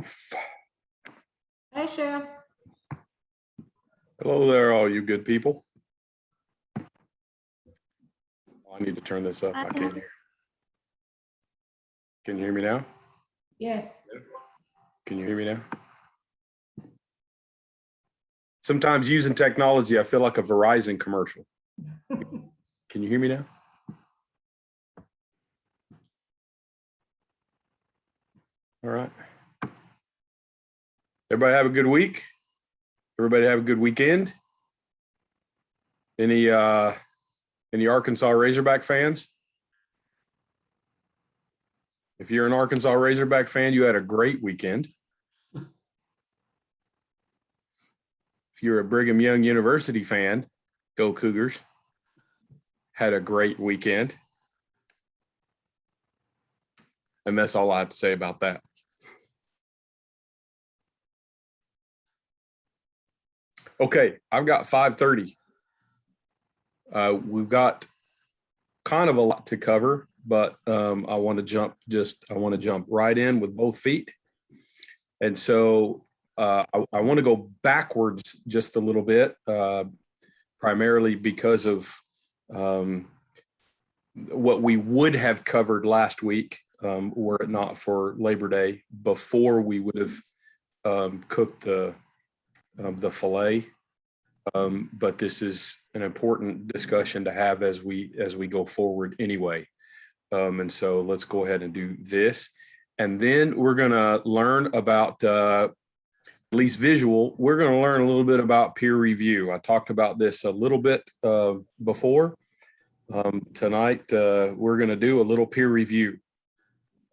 Poof. Hey, Chef. Hello there, all you good people. I need to turn this up. I can't hear. Can you hear me now? Yes. Can you hear me now? Sometimes using technology, I feel like a Verizon commercial. Can you hear me now? All right. Everybody have a good week. Everybody have a good weekend. Any Arkansas Razorback fans? If you're an Arkansas Razorback fan, you had a great weekend. If you're a Brigham Young University fan, go Cougars. Had a great weekend. And that's all I have to say about that. Okay, I've got 5:30. We've got kind of a lot to cover, but I want to jump right in with both feet. And so I want to go backwards just a little bit, primarily because of what we would have covered last week, were it not for Labor Day, before we would have cooked the filet. But this is an important discussion to have as we go forward anyway. And so let's go ahead and do this. And then we're going to learn about, at least visual, we're going to learn a little bit about peer review. I talked about this a little bit before. Tonight, we're going to do a little peer review.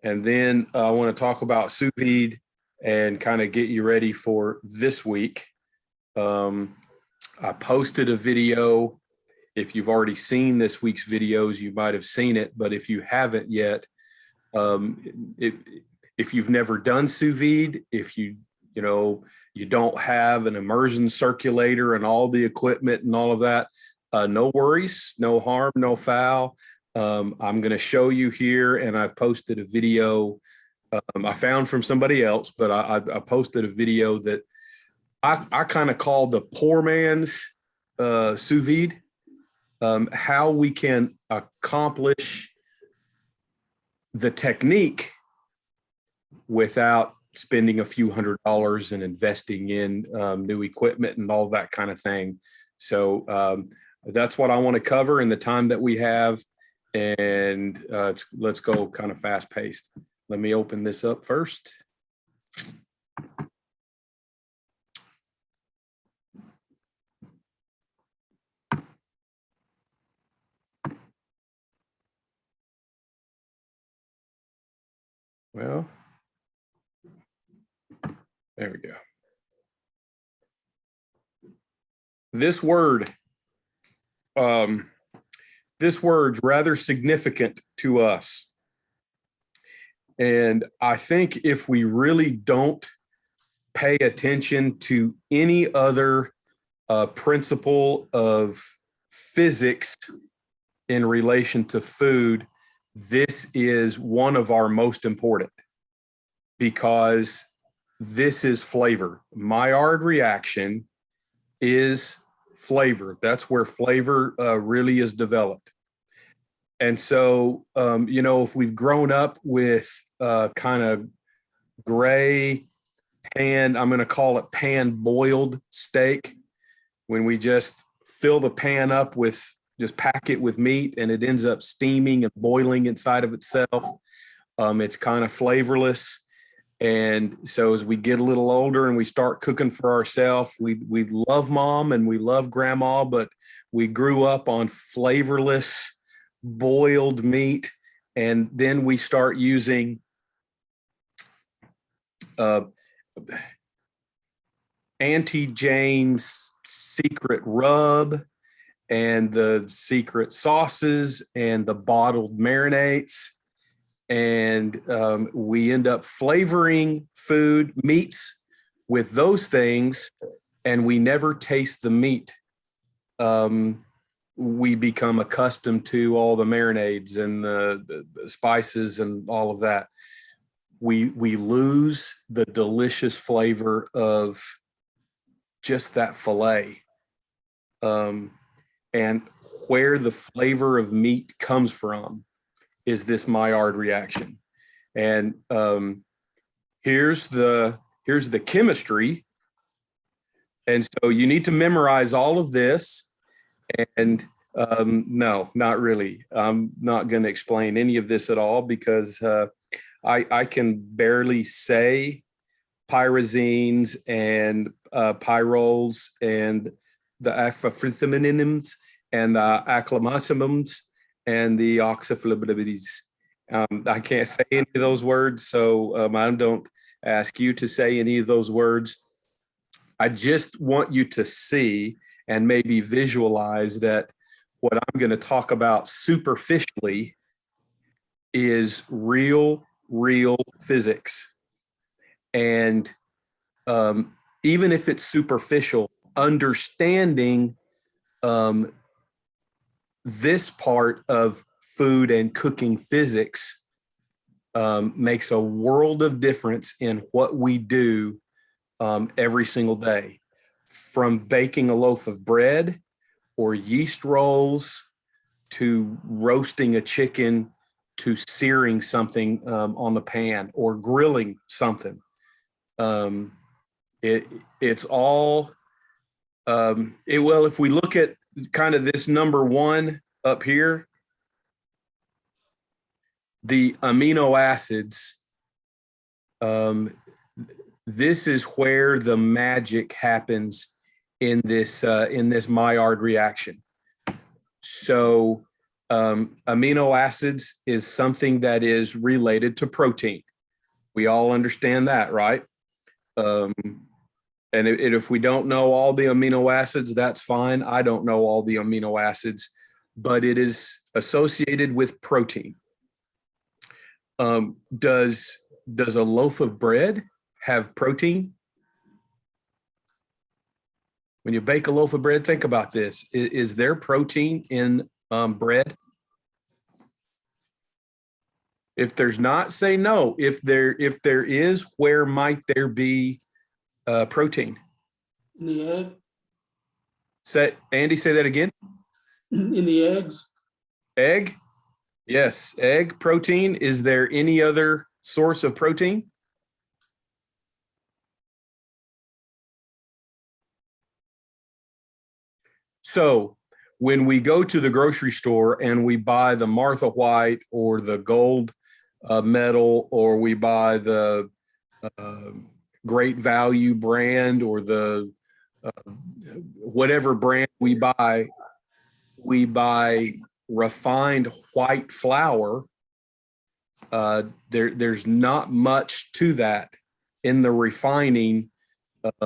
And then I want to talk about sous vide and kind of get you ready for this week. I posted a video. If you've already seen this week's videos, you might have seen it. But if you haven't yet, if you've never done sous vide, if you don't have an immersion circulator and all the equipment and all of that, no worries, no harm, no foul. I'm going to show you here, and I've posted a video I found from somebody else, but I posted a video that I kind of call the poor man's sous vide, how we can accomplish the technique without spending a few $100s and investing in new equipment and all that kind of thing. So that's what I want to cover in the time that we have. And let's go kind of fast paced. Let me open this up first. Well, there we go. This word's rather significant to us. And I think if we really don't pay attention to any other principle of physics in relation to food, this is one of our most important, because this is flavor. Maillard reaction is flavor. That's where flavor really is developed. And so, if we've grown up with kind of gray pan, I'm going to call it pan boiled steak, when we just fill the pan up with, just pack it with meat and it ends up steaming and boiling inside of itself. It's kind of flavorless. And so as we get a little older and we start cooking for ourselves, we love mom and we love grandma, but we grew up on flavorless boiled meat. And then we start using Auntie Jane's secret rub and the secret sauces and the bottled marinades. And we end up flavoring food, meats, with those things, and we never taste the meat. We become accustomed to all the marinades and the spices and all of that. we lose the delicious flavor of just that filet. And where the flavor of meat comes from is this Maillard reaction. And here's the chemistry. And so you need to memorize all of this. And no, not really. I'm not going to explain any of this at all because I can barely say pyrazines and pyrols and the aphrodisiminins and the acclimatimums and the oxyphilippides. I can't say any of those words, so I don't ask you to say any of those words. I just want you to see and maybe visualize that what I'm going to talk about superficially is real physics. And even if it's superficial, understanding this part of food and cooking physics makes a world of difference in what we do every single day. From baking a loaf of bread or yeast rolls to roasting a chicken to searing something on the pan or grilling something. It's all, well, if we look at kind of this number one up here, the amino acids, this is where the magic happens in this Maillard reaction. So amino acids is something that is related to protein. We all understand that, right? And if we don't know all the amino acids, that's fine. I don't know all the amino acids, but it is associated with protein. Does a loaf of bread have protein? When you bake a loaf of bread, think about this. Is there protein in bread? If there's not, say no. If there is, where might there be protein? In the egg, Andy, say that again. in the eggs, Egg? Yes, egg protein. Is there any other source of protein? So when we go to the grocery store and we buy the Martha White or the gold medal, or we buy the Great Value brand or the whatever brand we buy refined white flour. There's not much to that in the refining.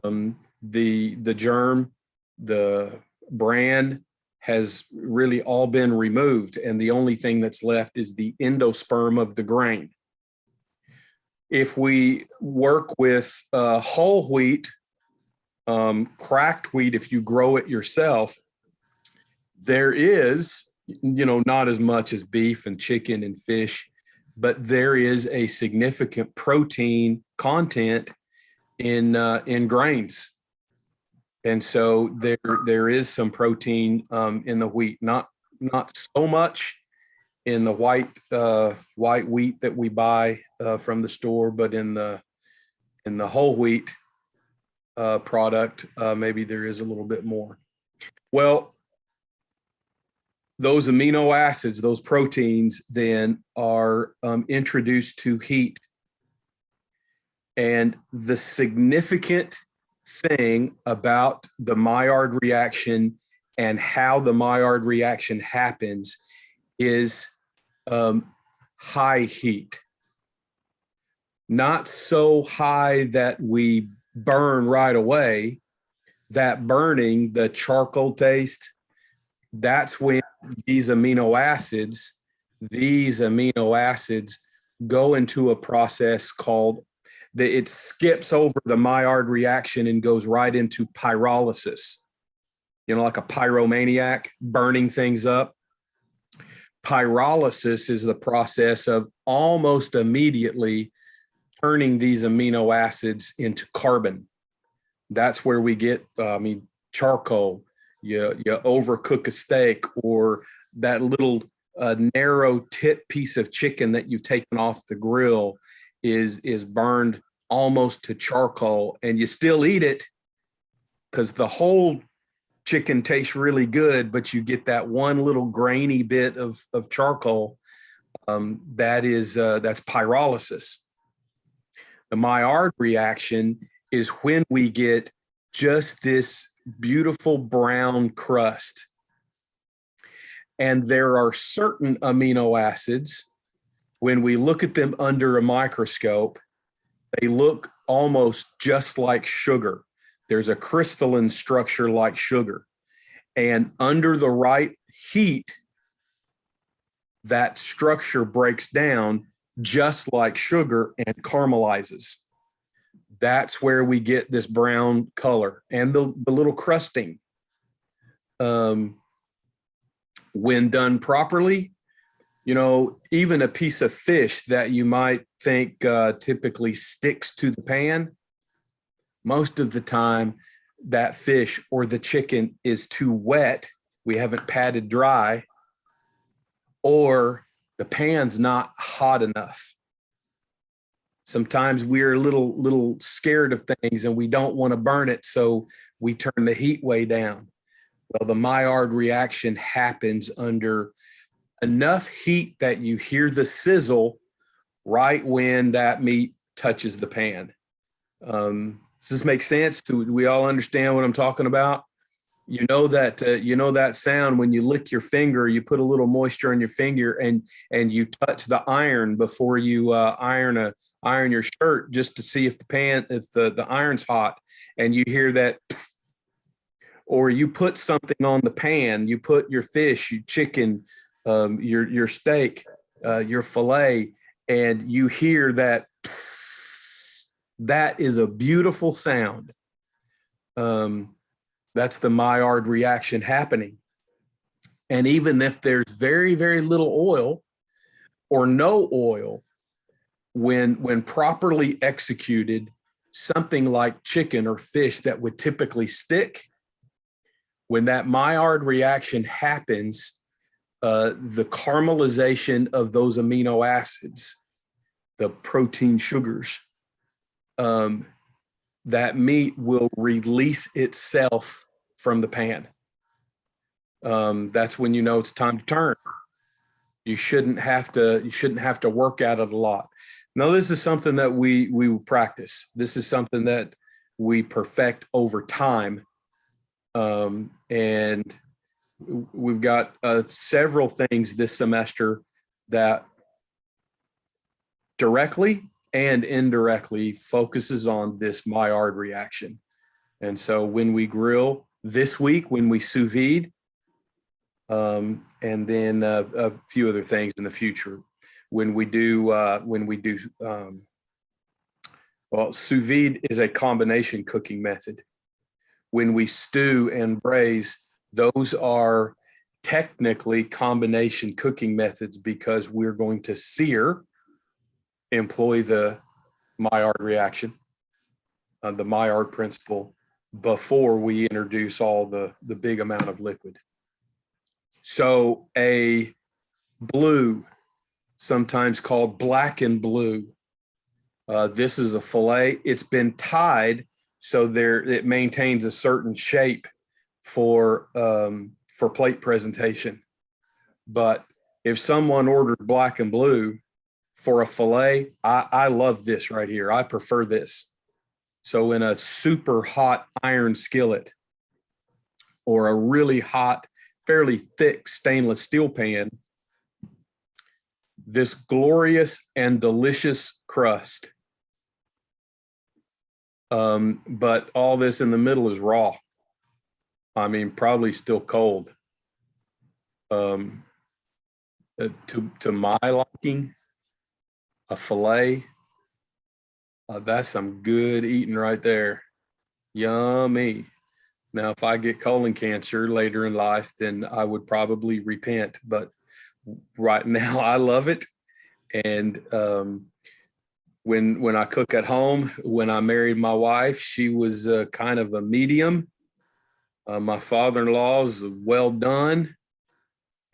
The germ, the brand has really all been removed, and the only thing that's left is the endosperm of the grain. If we work with whole wheat, cracked wheat, if you grow it yourself, there is, not as much as beef and chicken and fish, but there is a significant protein content in grains. And so there is some protein in the wheat, not so much in the white wheat that we buy from the store, but in the whole wheat product, maybe there is a little bit more. Well, those amino acids, those proteins, then are introduced to heat. And the significant thing about the Maillard reaction and how the Maillard reaction happens is high heat. Not so high that we burn right away. That burning, the charcoal taste, that's when these amino acids go into a process called it skips over the Maillard reaction and goes right into pyrolysis. Like a pyromaniac burning things up. Pyrolysis is the process of almost immediately turning these amino acids into carbon. That's where we get, charcoal. You overcook a steak, or that little narrow tip piece of chicken that you've taken off the grill is burned almost to charcoal, and you still eat it because the whole chicken tastes really good, but you get that one little grainy bit of charcoal. That's pyrolysis. The Maillard reaction is when we get just this beautiful brown crust. And there are certain amino acids, when we look at them under a microscope, they look almost just like sugar. There's a crystalline structure like sugar. And under the right heat, that structure breaks down just like sugar and caramelizes. That's where we get this brown color and the little crusting. When done properly, even a piece of fish that you might think typically sticks to the pan, most of the time that fish or the chicken is too wet. We haven't patted dry, or the pan's not hot enough. Sometimes we're a little scared of things and we don't want to burn it, so we turn the heat way down. Well, the Maillard reaction happens under enough heat that you hear the sizzle right when that meat touches the pan. Does this make sense? Do we all understand what I'm talking about? That sound when you lick your finger, you put a little moisture on your finger and you touch the iron before you iron your shirt, just to see if the iron's hot, and you hear that psst. Or you put something on the pan, you put your fish, your chicken, your steak, your filet, and you hear that psst. That is a beautiful sound. That's the Maillard reaction happening. And even if there's very, very little oil or no oil, when properly executed, something like chicken or fish that would typically stick, when that Maillard reaction happens, the caramelization of those amino acids, the protein sugars, that meat will release itself from the pan. That's when you know it's time to turn. You shouldn't have to work at it a lot. No, this is something that we practice. This is something that we perfect over time. And we've got several things this semester that directly and indirectly focuses on this Maillard reaction. And so when we grill this week, when we sous vide, and then a few other things in the future, when we do sous vide is a combination cooking method. When we stew and braise, those are technically combination cooking methods because we're going to sear, employ the Maillard reaction, the Maillard principle, before we introduce all the big amount of liquid. So a blue, sometimes called black and blue, this is a fillet. It's been tied so it maintains a certain shape for plate presentation. But if someone orders black and blue for a fillet, I love this right here. I prefer this. So in a super hot iron skillet or a really hot, fairly thick stainless steel pan, this glorious and delicious crust. But all this in the middle is raw. I mean, probably still cold. To my liking, a fillet, that's some good eating right there. Yummy. Now, if I get colon cancer later in life, then I would probably repent. But right now, I love it. And When I cook at home, when I married my wife, she was kind of a medium. My father-in-law is well done.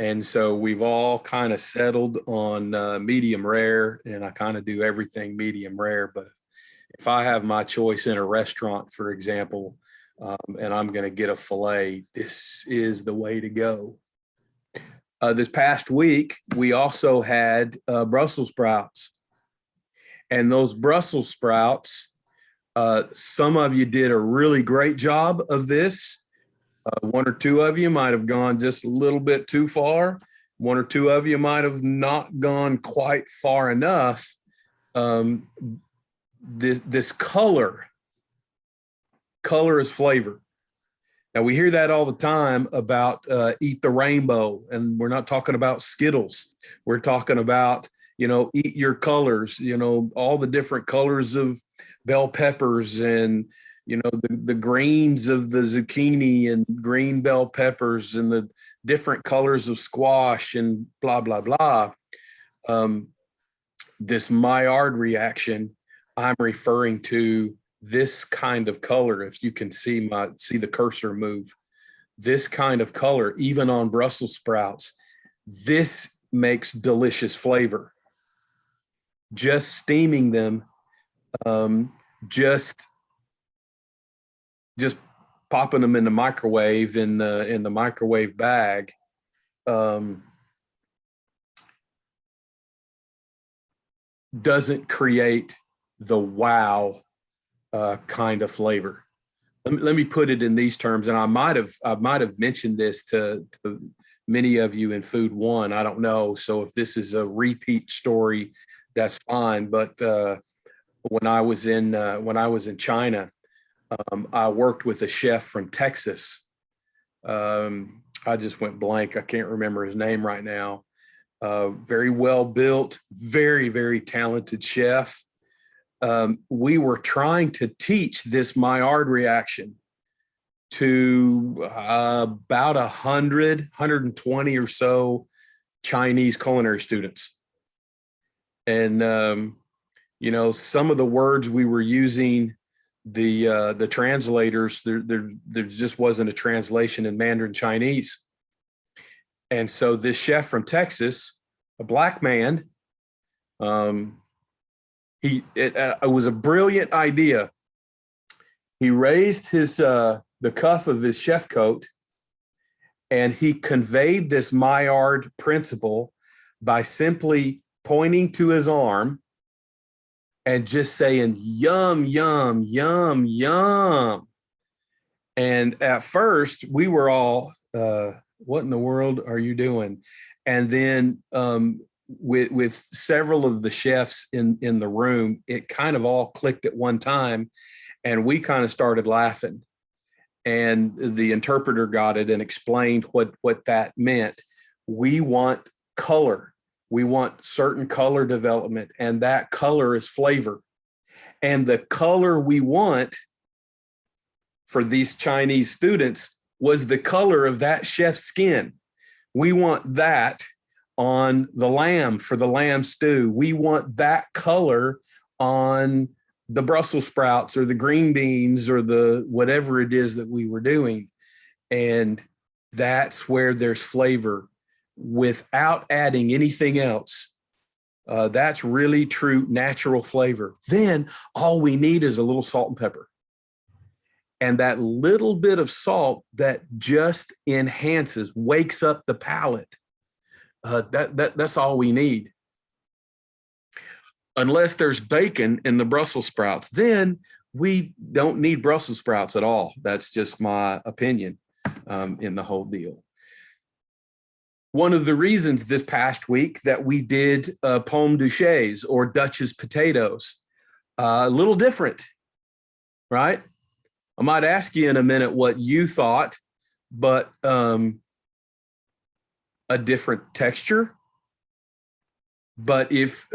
And so we've all kind of settled on medium rare, and I kind of do everything medium rare. But if I have my choice in a restaurant, for example, and I'm going to get a filet, this is the way to go. This past week, we also had Brussels sprouts. And those Brussels sprouts, some of you did a really great job of this. One or two of you might have gone just a little bit too far. One or two of you might have not gone quite far enough. This color is flavor. Now we hear that all the time about eat the rainbow, and we're not talking about Skittles. We're talking about, eat your colors, all the different colors of bell peppers and, the greens of the zucchini and green bell peppers and the different colors of squash and blah, blah, blah. This Maillard reaction, I'm referring to this kind of color. If you can see the cursor move, this kind of color, even on Brussels sprouts, this makes delicious flavor. Just steaming them, just popping them in the microwave in the microwave bag. Doesn't create the wow kind of flavor. Let me put it in these terms, and I might have mentioned this to many of you in Food One. I don't know. So if this is a repeat story, that's fine. But when I was in China, I worked with a chef from Texas. I just went blank. I can't remember his name right now. Very well built, very, very talented chef. We were trying to teach this Maillard reaction to about 120 or so Chinese culinary students. And, some of the words we were using, the translators, there just wasn't a translation in Mandarin Chinese. And so this chef from Texas, a black man, it was a brilliant idea. He raised the cuff of his chef coat, and he conveyed this Maillard principle by simply pointing to his arm and just saying, yum, yum, yum, yum. And at first we were all, what in the world are you doing? And then with several of the chefs in the room, it kind of all clicked at one time, and we kind of started laughing. And the interpreter got it and explained what that meant. We want color. We want certain color development, and that color is flavor. And the color we want for these Chinese students was the color of that chef's skin. We want that on the lamb for the lamb stew. We want that color on the Brussels sprouts or the green beans or the whatever it is that we were doing. And that's where there's flavor without adding anything else. That's really true natural flavor. Then all we need is a little salt and pepper. And that little bit of salt that just enhances, wakes up the palate. That's all we need. Unless there's bacon in the Brussels sprouts, then we don't need Brussels sprouts at all. That's just my opinion in the whole deal. One of the reasons this past week that we did pomme duchets or Dutch's potatoes, a little different, right? I might ask you in a minute what you thought, but a different texture. But if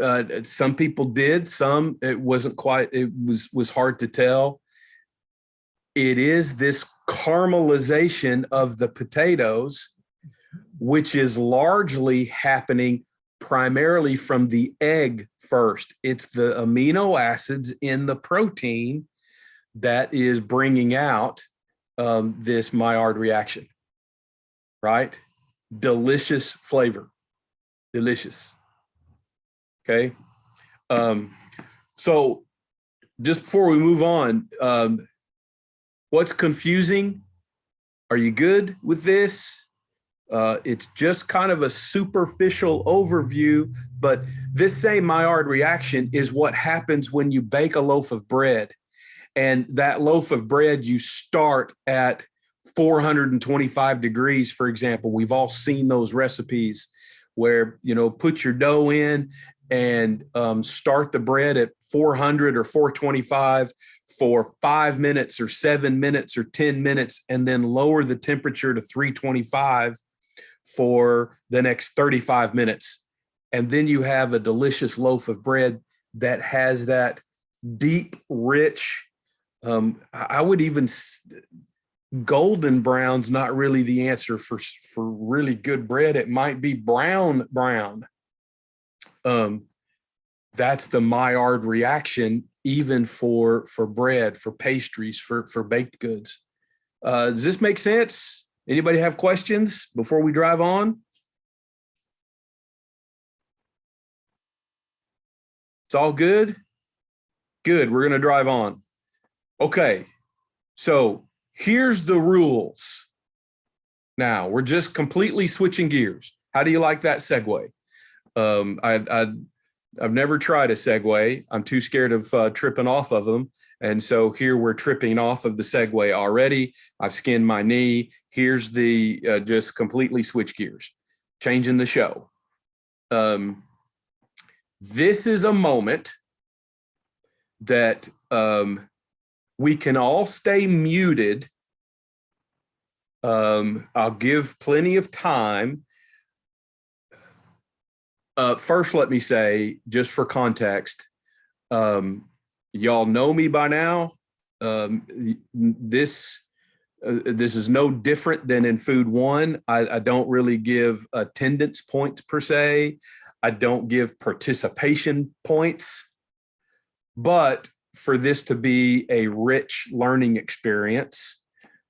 some people did, some it wasn't quite, it was hard to tell. It is this caramelization of the potatoes, which is largely happening primarily from the egg first. It's the amino acids in the protein that is bringing out this Maillard reaction, right? Delicious flavor, delicious. Okay. So just before we move on, what's confusing? Are you good with this? It's just kind of a superficial overview, but this same Maillard reaction is what happens when you bake a loaf of bread. And that loaf of bread, you start at 425 degrees, for example. We've all seen those recipes where, put your dough in and start the bread at 400 or 425 for 5 minutes or 7 minutes or 10 minutes, and then lower the temperature to 325 for the next 35 minutes. And then you have a delicious loaf of bread that has that deep, rich, I would even, golden brown's not really the answer for really good bread. It might be brown. That's the Maillard reaction, even for bread, for pastries, for baked goods. Does this make sense? Anybody have questions before we drive on? It's all good? Good, we're gonna drive on. Okay, so here's the rules. Now, we're just completely switching gears. How do you like that segue? I've never tried a Segway. I'm too scared of tripping off of them. And so here we're tripping off of the Segway already. I've skinned my knee. Here's the just completely switch gears, changing the show. This is a moment that we can all stay muted. I'll give plenty of time. First, let me say, just for context, y'all know me by now. This is no different than in Food One. I don't really give attendance points per se. I don't give participation points. But for this to be a rich learning experience,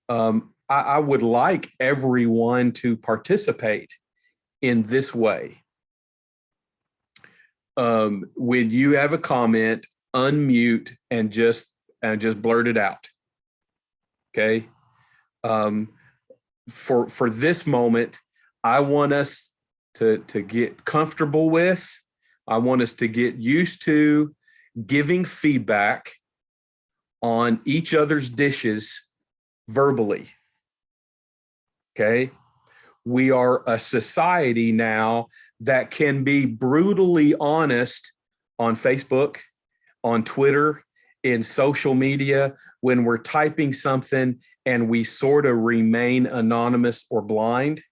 I would like everyone to participate in this way. When you have a comment, unmute and just blurt it out. Okay. For this moment, I want us to get comfortable with. I want us to get used to giving feedback on each other's dishes verbally. Okay. We are a society now that can be brutally honest on Facebook, on Twitter, in social media, when we're typing something and we sort of remain anonymous or blind.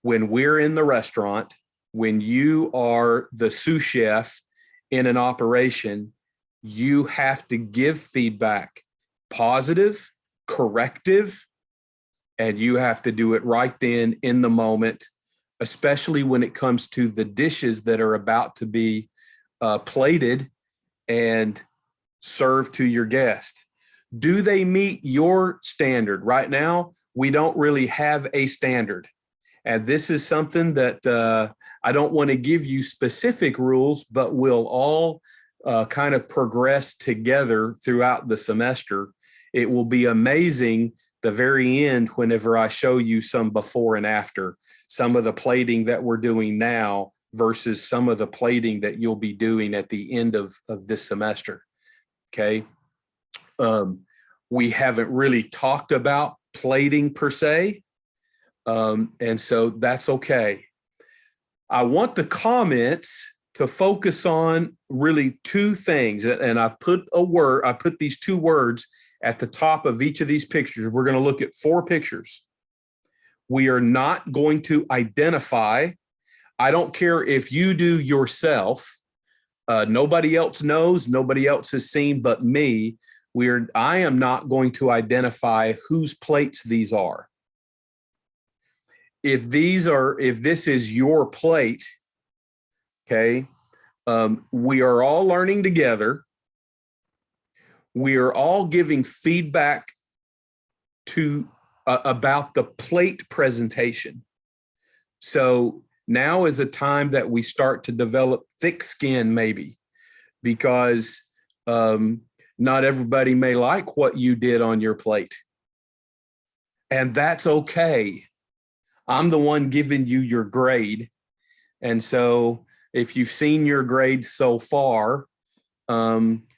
When we're in the restaurant, when you are the sous chef in an operation, you have to give feedback, positive, corrective, and you have to do it right then in the moment, especially when it comes to the dishes that are about to be plated and served to your guest. Do they meet your standard? Right now, we don't really have a standard. And this is something that I don't want to give you specific rules, but we'll all kind of progress together throughout the semester. It will be amazing the very end whenever I show you some before and after, some of the plating that we're doing now versus some of the plating that you'll be doing at the end of this semester. Okay. We haven't really talked about plating per se. And so that's okay. I want the comments to focus on really two things. And I put these two words at the top of each of these pictures. We're going to look at 4 pictures. We are not going to identify. I don't care if you do yourself. Nobody else knows, nobody else has seen but me. I am not going to identify whose plates these are. If this is your plate Okay. We are all learning together. We are all giving feedback to about the plate presentation. So now is a time that we start to develop thick skin, maybe, because not everybody may like what you did on your plate. And that's okay. I'm the one giving you your grade. And so if you've seen your grades so far,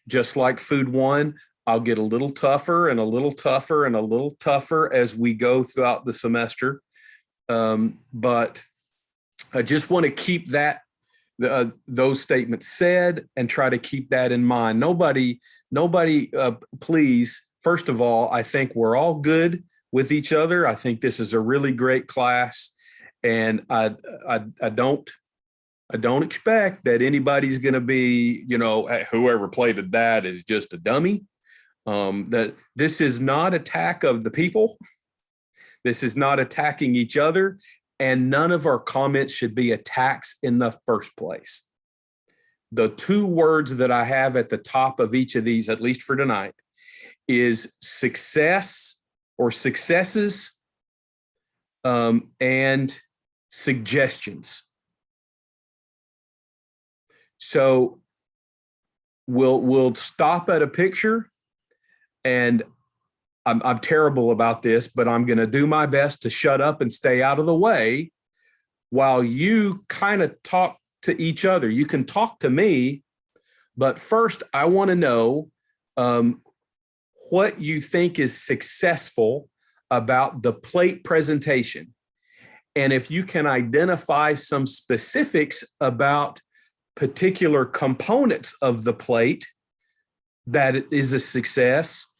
just like food one, I'll get a little tougher and a little tougher and a little tougher as we go throughout the semester. But I just want to keep that those statements said and try to keep that in mind. Nobody, please. First of all, I think we're all good with each other. I think this is a really great class, and I don't expect that anybody's going to be, whoever played that is just a dummy. That this is not attack of the people. This is not attacking each other. And none of our comments should be attacks in the first place. The two words that I have at the top of each of these, at least for tonight, is success or successes and suggestions. So we'll stop at a picture, and I'm terrible about this, but I'm going to do my best to shut up and stay out of the way while you kind of talk to each other. You can talk to me, but first I want to know what you think is successful about the plate presentation. And if you can identify some specifics about particular components of the plate that is a success,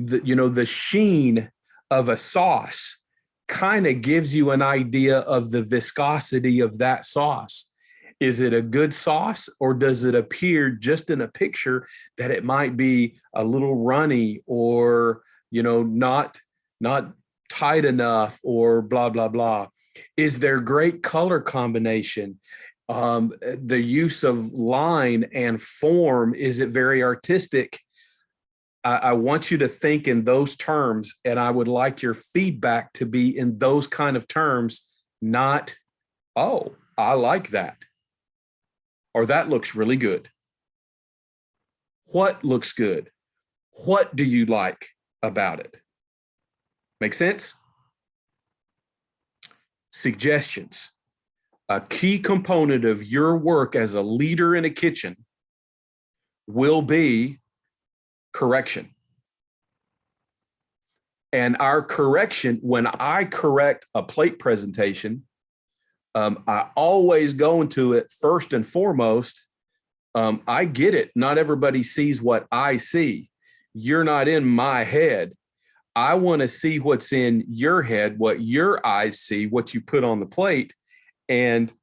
the sheen of a sauce kind of gives you an idea of the viscosity of that sauce. Is it a good sauce, or does it appear just in a picture that it might be a little runny or, not tight enough, or blah, blah, blah? Is there great color combination? The use of line and form, is it very artistic? I want you to think in those terms, and I would like your feedback to be in those kind of terms, not, oh, I like that, or that looks really good. What looks good? What do you like about it? Make sense? Suggestions. A key component of your work as a leader in a kitchen will be correction. And our correction, when I correct a plate presentation, I always go into it first and foremost. I get it. Not everybody sees what I see. You're not in my head. I want to see what's in your head, what your eyes see, what you put on the plate. And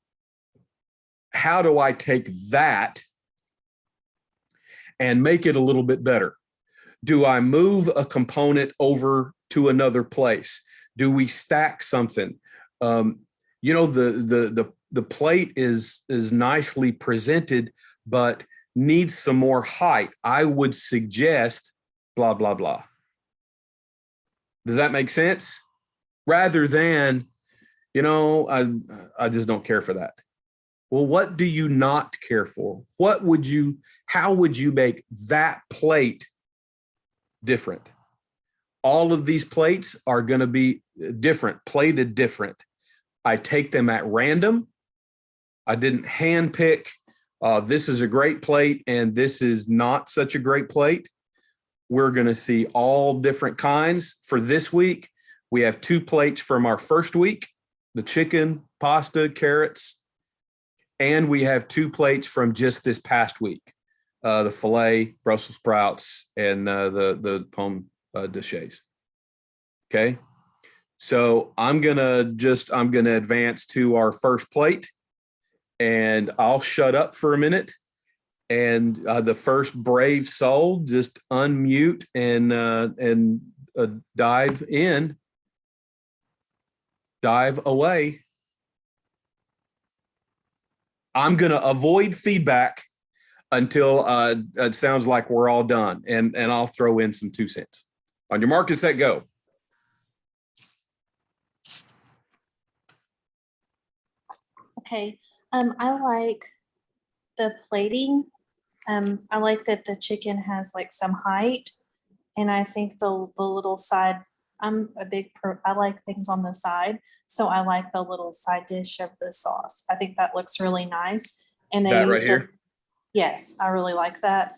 how do I take that and make it a little bit better? Do I move a component over to another place? Do we stack something? The plate is nicely presented, but needs some more height. I would suggest blah, blah, blah. Does that make sense? Rather than, I just don't care for that. Well, what do you not care for? How would you make that plate different? All of these plates are going to be different, plated different. I take them at random. I didn't handpick, this is a great plate and this is not such a great plate. We're going to see all different kinds. For this week, we have 2 plates from our first week, the chicken, pasta, carrots, and we have 2 plates from just this past week, the filet, Brussels sprouts, and the pomme de chaise. Okay. So I'm going to advance to our first plate, and I'll shut up for a minute. And the first brave soul, just unmute and dive in, dive away. I'm going to avoid feedback until it sounds like we're all done, and I'll throw in some 2 cents. On your mark, set, go. Okay, I like the plating. I like that the chicken has like some height, and I think the little side. I like things on the side, so I like the little side dish of the sauce. I think that looks really nice. And they That right used here? yes, I really like that.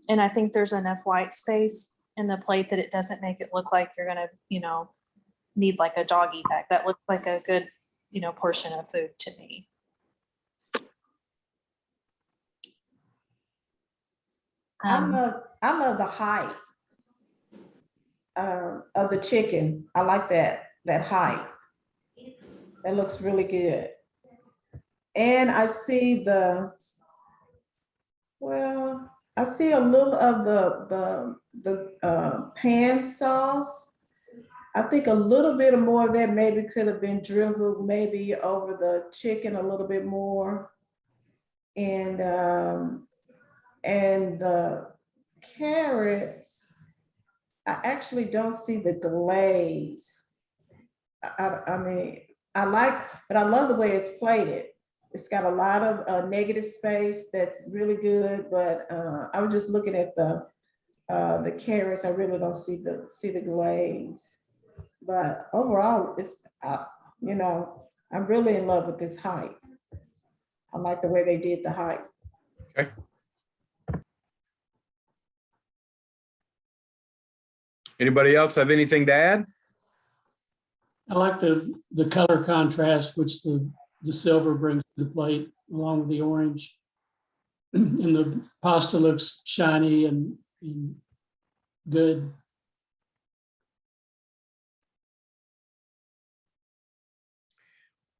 And I think there's enough white space in the plate that it doesn't make it look like you're gonna, need like a doggy bag. That looks like a good, portion of food to me. I love the height of the chicken. I like that height. That looks really good. And I see I see a little of the pan sauce. I think a little bit more of that maybe could have been drizzled maybe over the chicken a little bit more. And the carrots, I actually don't see the glaze. I mean, but I love the way it's plated. It's got a lot of negative space that's really good, but I was just looking at the carrots. I really don't see the glaze. But overall, it's I'm really in love with this height. I like the way they did the height. Okay. Anybody else have anything to add? I like the color contrast, which the silver brings to the plate along with the orange. And the pasta looks shiny and good.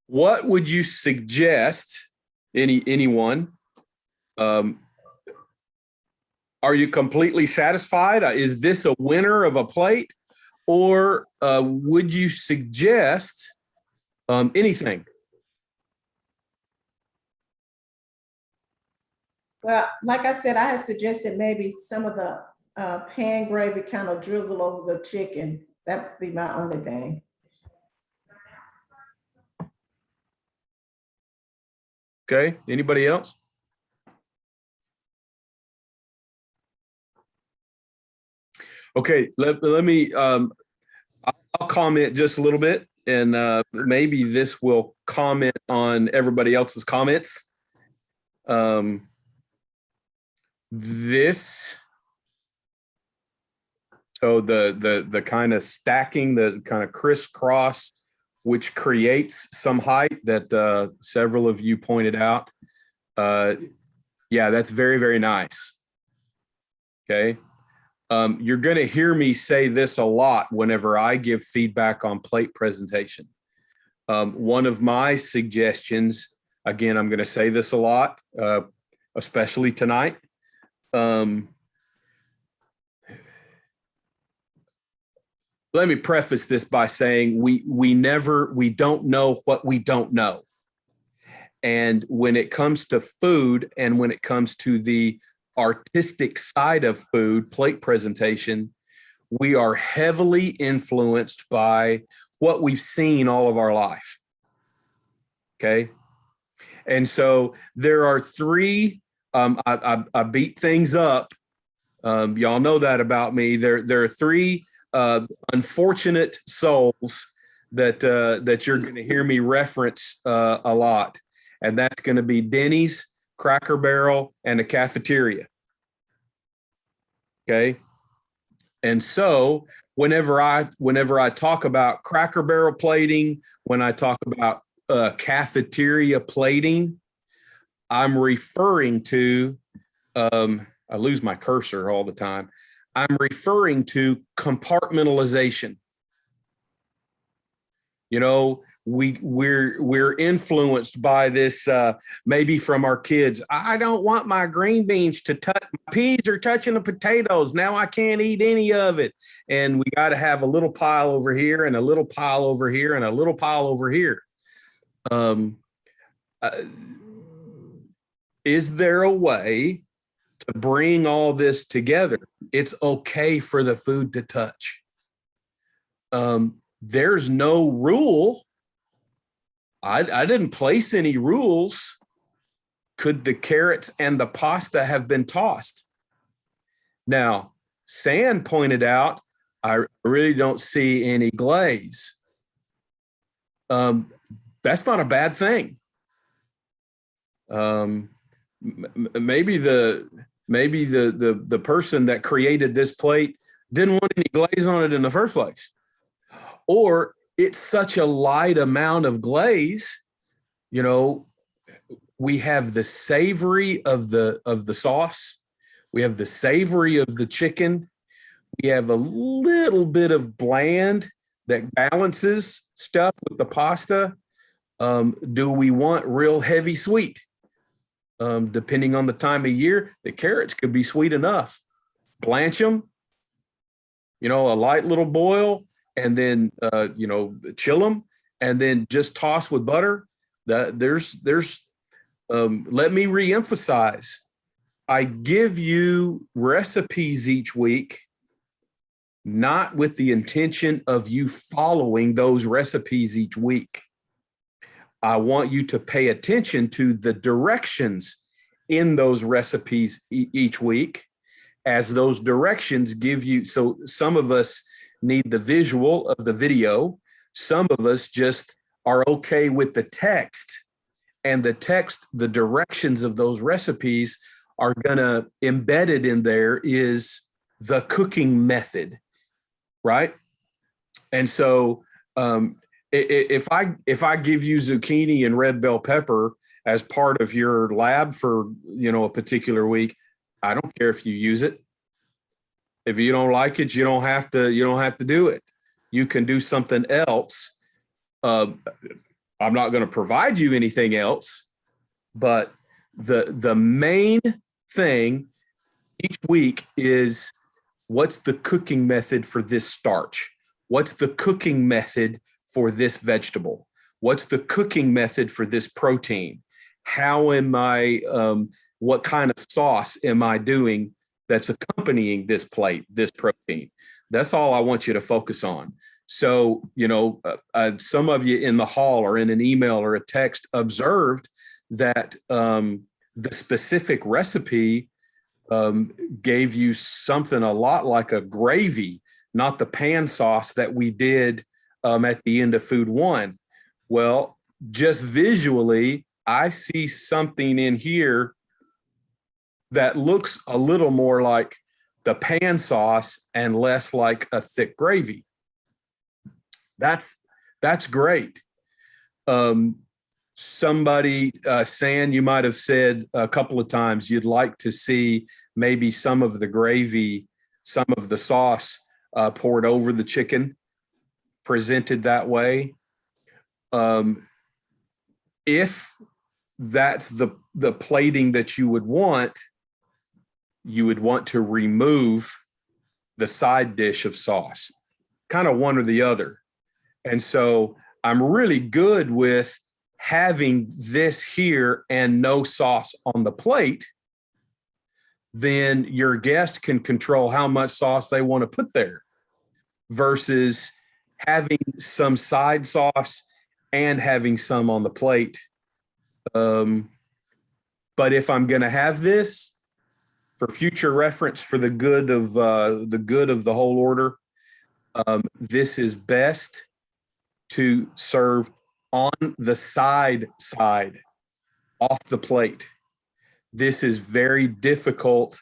What would you suggest, anyone? Are you completely satisfied? Is this a winner of a plate? Or would you suggest anything? Well, like I said, I had suggested maybe some of the pan gravy kind of drizzle over the chicken. That would be my only thing. Okay, anybody else? Okay, let me, I'll comment just a little bit, and maybe this will comment on everybody else's comments. So the kind of stacking, the kind of crisscross, which creates some height that several of you pointed out. Yeah, that's very, very nice. Okay. You're going to hear me say this a lot whenever I give feedback on plate presentation. One of my suggestions, again, I'm going to say this a lot, especially tonight. Let me preface this by saying we don't know what we don't know. And when it comes to food and when it comes to the artistic side of food, plate presentation, we are heavily influenced by what we've seen all of our life. Okay. And so there are three, I beat things up. Y'all know that about me. There are three unfortunate souls that you're going to hear me reference a lot. And that's going to be Denny's, Cracker Barrel, and the cafeteria. Okay. And so whenever I talk about Cracker Barrel plating, when I talk about cafeteria plating, I'm referring to, I lose my cursor all the time. I'm referring to compartmentalization. You know, we're influenced by this, maybe from our kids. I don't want my green beans to touch, my peas are touching the potatoes. Now I can't eat any of it. And we got to have a little pile over here and a little pile over here and a little pile over here. Is there a way to bring all this together? It's okay for the food to touch. There's no rule. I didn't place any rules. Could the carrots and the pasta have been tossed? Now, San pointed out, I really don't see any glaze. That's not a bad thing. Maybe the person that created this plate didn't want any glaze on it in the first place, or it's such a light amount of glaze. You know, we have the savory of the sauce, we have the savory of the chicken, we have a little bit of bland that balances stuff with the pasta. Do we want real heavy sweet? Depending on the time of year, the carrots could be sweet enough. Blanch them, a light little boil, and then, chill them, and then just toss with butter. Let me reemphasize. I give you recipes each week, not with the intention of you following those recipes each week. I want you to pay attention to the directions in those recipes each week, as those directions give you. So some of us need the visual of the video. Some of us just are okay with the text, and the directions of those recipes are gonna, embedded in there is the cooking method, right? And so, if I give you zucchini and red bell pepper as part of your lab for, a particular week, I don't care if you use it. If you don't like it, you don't have to do it. You can do something else. I'm not going to provide you anything else, but the main thing each week is, what's the cooking method for this starch? What's the cooking method for this vegetable? What's the cooking method for this protein? How am I, what kind of sauce am I doing that's accompanying this plate, this protein? That's all I want you to focus on. So, some of you in the hall or in an email or a text observed that the specific recipe gave you something a lot like a gravy, not the pan sauce that we did at the end of food one. Well, just visually, I see something in here that looks a little more like the pan sauce and less like a thick gravy. That's great. Somebody, San, you might have said a couple of times you'd like to see maybe some of the gravy, some of the sauce poured over the chicken, presented that way. If that's the plating that you would want to remove the side dish of sauce, kind of one or the other. And so I'm really good with having this here and no sauce on the plate. Then your guest can control how much sauce they want to put there, versus having some side sauce and having some on the plate. But if I'm going to have this for future reference, for the good of the whole order, this is best to serve on the side off the plate. This is very difficult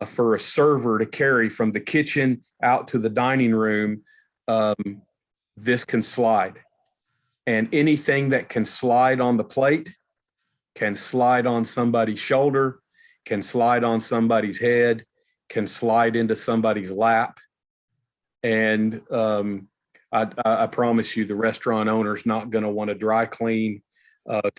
for a server to carry from the kitchen out to the dining room. This can slide, and anything that can slide on the plate can slide on somebody's shoulder, can slide on somebody's head, can slide into somebody's lap. And I promise you, the restaurant owner's not going to want to dry clean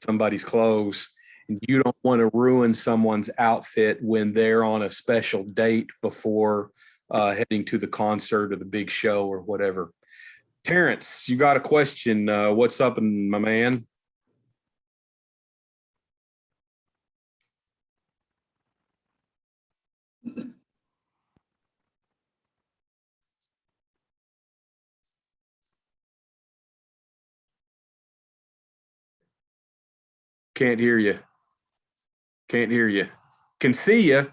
somebody's clothes. And you don't want to ruin someone's outfit when they're on a special date before heading to the concert or the big show or whatever. Terrence, you got a question? What's up, my man? Can't hear you. Can't hear you. Can see you.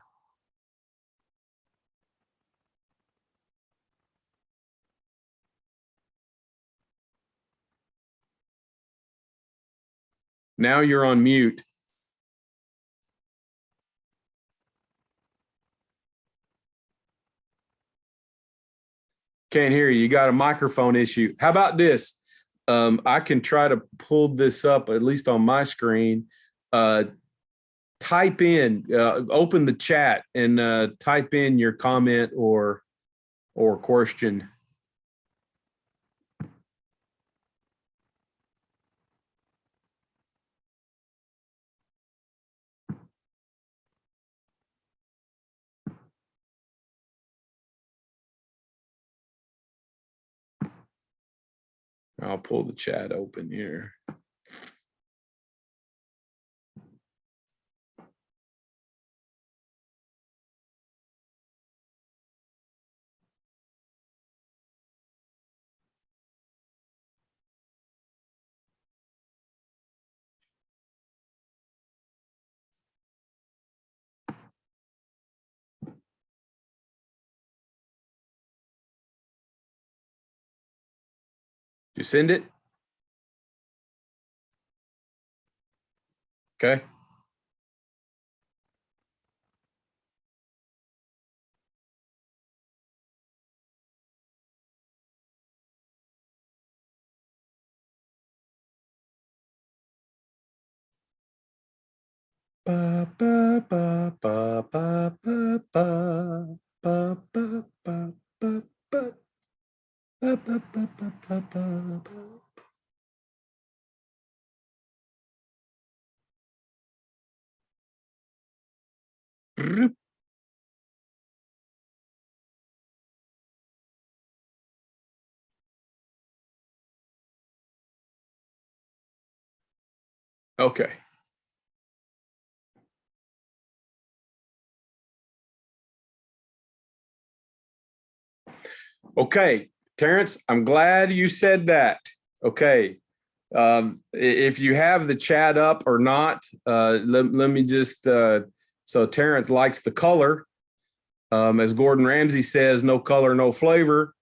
Now you're on mute. Can't hear you. You got a microphone issue. How about this? I can try to pull this up, at least on my screen. Type in, open the chat and type in your comment or question. I'll pull the chat open here. You send it? Okay. Ba, ba, ba, ba, ba, ba, ba, ba, ba, ba, ba, ba. Ba, ba, ba, ba, ba, ba, ba. Roop. Okay. Okay, Terrence, I'm glad you said that. Okay. If you have the chat up or not, let me just, so Terrence likes the color. As Gordon Ramsay says, no color, no flavor.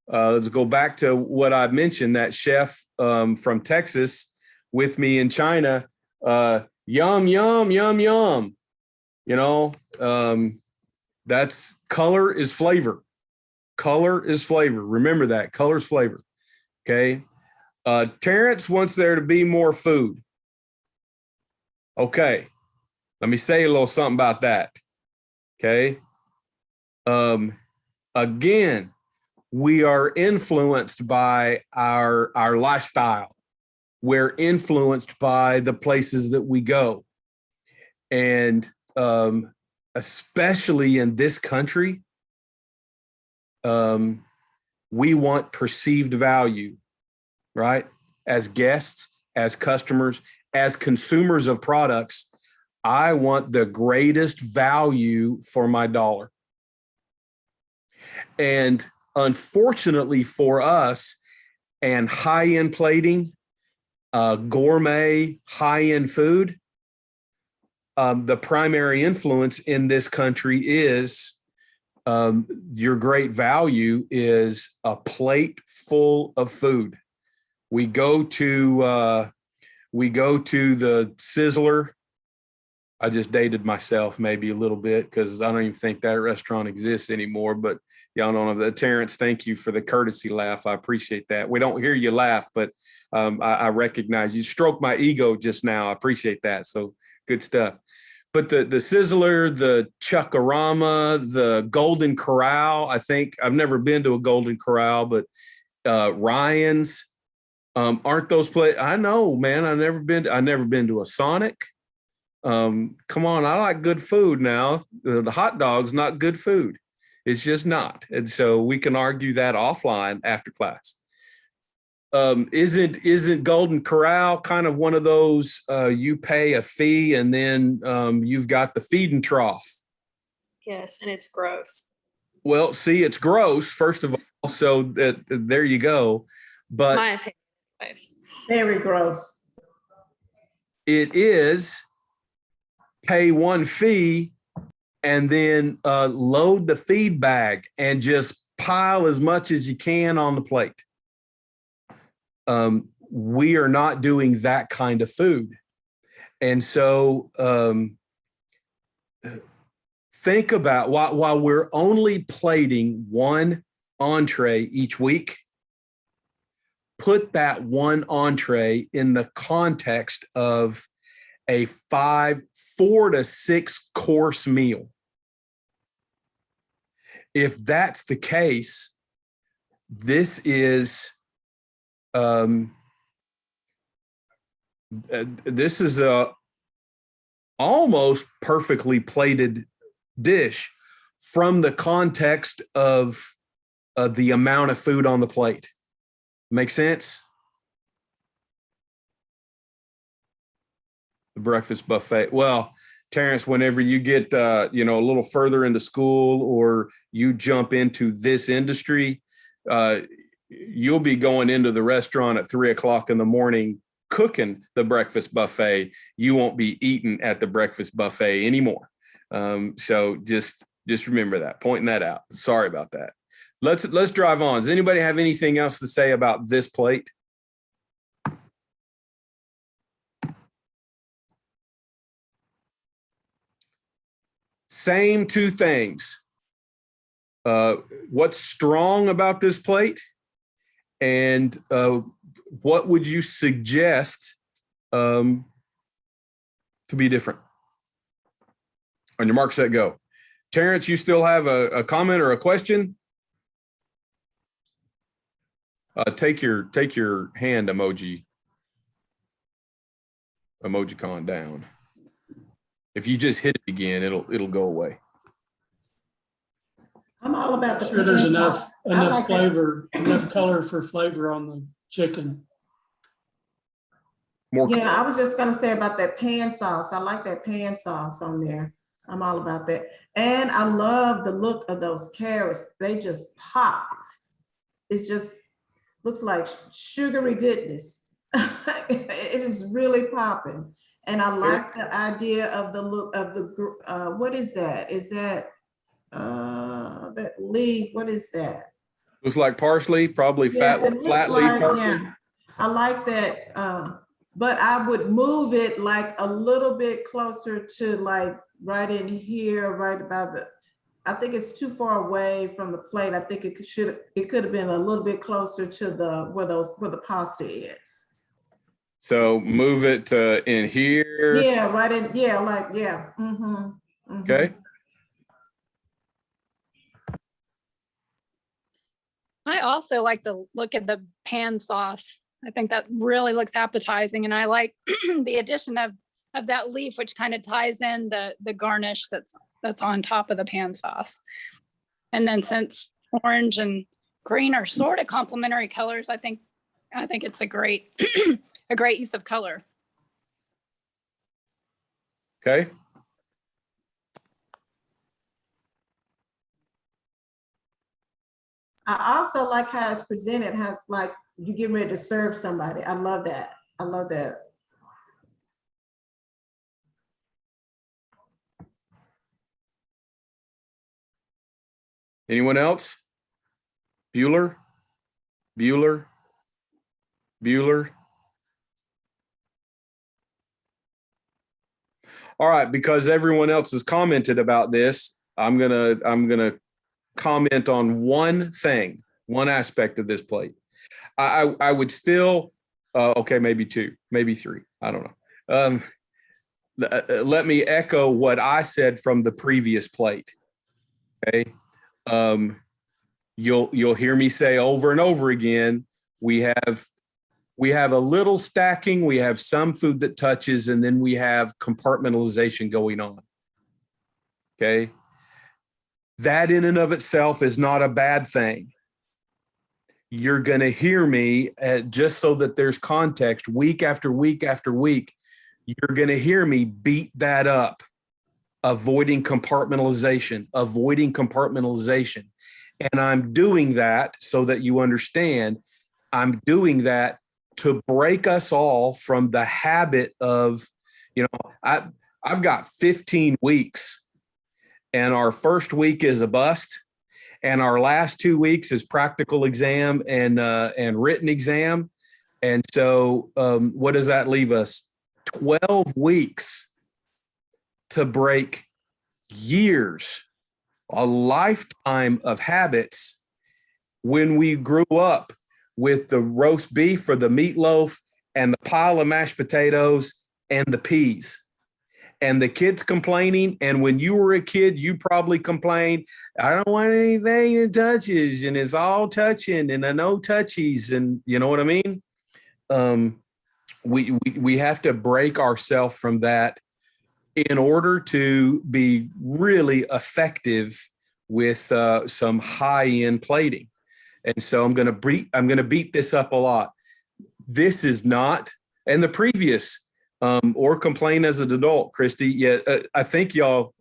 Let's go back to what I mentioned, that chef from Texas with me in China. Yum, yum, yum, yum. You know, that's color is flavor. Color is flavor. Remember that. Color is flavor. Okay. Terrence wants there to be more food. Okay. Let me say a little something about that. Okay. Again, we are influenced by our lifestyle. We're influenced by the places that we go. And especially in this country, we want perceived value, right? As guests, as customers, as consumers of products, I want the greatest value for my dollar. And unfortunately for us, and high-end plating, gourmet, high-end food, the primary influence in this country is your great value is a plate full of food. We go to the Sizzler. I just dated myself maybe a little bit because I don't even think that restaurant exists anymore. But y'all don't know that. Terrence, thank you for the courtesy laugh. I appreciate that. We don't hear you laugh, but I recognize you stroked my ego just now. I appreciate that. So good stuff. But the Sizzler, the Chuck-A-Rama, the Golden Corral, I think I've never been to a Golden Corral, but Ryan's, aren't those places? I know, man. I've never been to a Sonic. Come on, I like good food now. The hot dog's not good food. It's just not. And so we can argue that offline after class. Isn't Golden Corral kind of one of those you pay a fee and then you've got the feeding trough? Yes, and it's gross. Well, see, it's gross, first of all. So there you go. But My opinion, anyways. Very gross. It is pay one fee and then load the feed bag and just pile as much as you can on the plate. We are not doing that kind of food. And so think about while we're only plating one entree each week, put that one entree in the context of a 4 to 6 course meal. If that's the case, this is a almost perfectly plated dish from the context of the amount of food on the plate. Make sense? The breakfast buffet. Well, Terrence, whenever you get a little further into school or you jump into this industry, you'll be going into the restaurant at 3 o'clock in the morning cooking the breakfast buffet. You won't be eating at the breakfast buffet anymore. So just remember that, pointing that out. Sorry about that. Let's drive on. Does anybody have anything else to say about this plate? Same two things. What's strong about this plate, and what would you suggest to be different? On your mark, set, go. Terrence, you still have a comment or a question? Take your hand emojicon down. If you just hit it again, it'll go away. I'm all about the. Sure, there's pan enough sauce. I like it. flavor, enough color for flavor on the chicken. More. Yeah, I was just gonna say about that pan sauce. I like that pan sauce on there. I'm all about that. And I love the look of those carrots. They just pop. It just looks like sugary goodness. It is really popping. And I like the idea of the look of the, what is that? Is that that leaf? What is that? Looks like parsley, probably Yeah, flat it looks leaf like- parsley. yeah. I like that, but I would move it like a little bit closer to like right in here, right about the, I think it's too far away from the plate. I think it could have been a little bit closer to the, where the pasta is. So move it to in here. Yeah, right in, yeah, like, yeah. Okay. I also like the look at the pan sauce. I think that really looks appetizing, and I like the addition of that leaf, which kind of ties in the garnish that's on top of the pan sauce. And then since orange and green are sort of complementary colors, I think it's a great a great use of color. Okay. I also like how it's presented, how it's like you get ready to serve somebody. I love that. I love that. Anyone else? Bueller? Bueller? Bueller? All right, because everyone else has commented about this, I'm gonna comment on one thing, one aspect of this plate. I would still, okay, maybe two, maybe three. I don't know. Let me echo what I said from the previous plate. Okay. You'll hear me say over and over again, we have a little stacking, we have some food that touches, and then we have compartmentalization going on. Okay. That in and of itself is not a bad thing. You're going to hear me, just so that there's context, week after week after week, you're going to hear me beat that up. Avoiding compartmentalization. And I'm doing that so that you understand, I'm doing that to break us all from the habit of, I've got 15 weeks and our first week is a bust and our last 2 weeks is practical exam and written exam. And so what does that leave us? 12 weeks to break years, a lifetime of habits when we grew up with the roast beef or the meatloaf and the pile of mashed potatoes and the peas. And the kids complaining. And when you were a kid, you probably complained, I don't want anything that touches, and it's all touching and no touchies. And you know what I mean? We have to break ourselves from that in order to be really effective with some high-end plating. And so I'm going to beat this up a lot. This is not, and the previous or complain as an adult, Christy. Yeah, I think y'all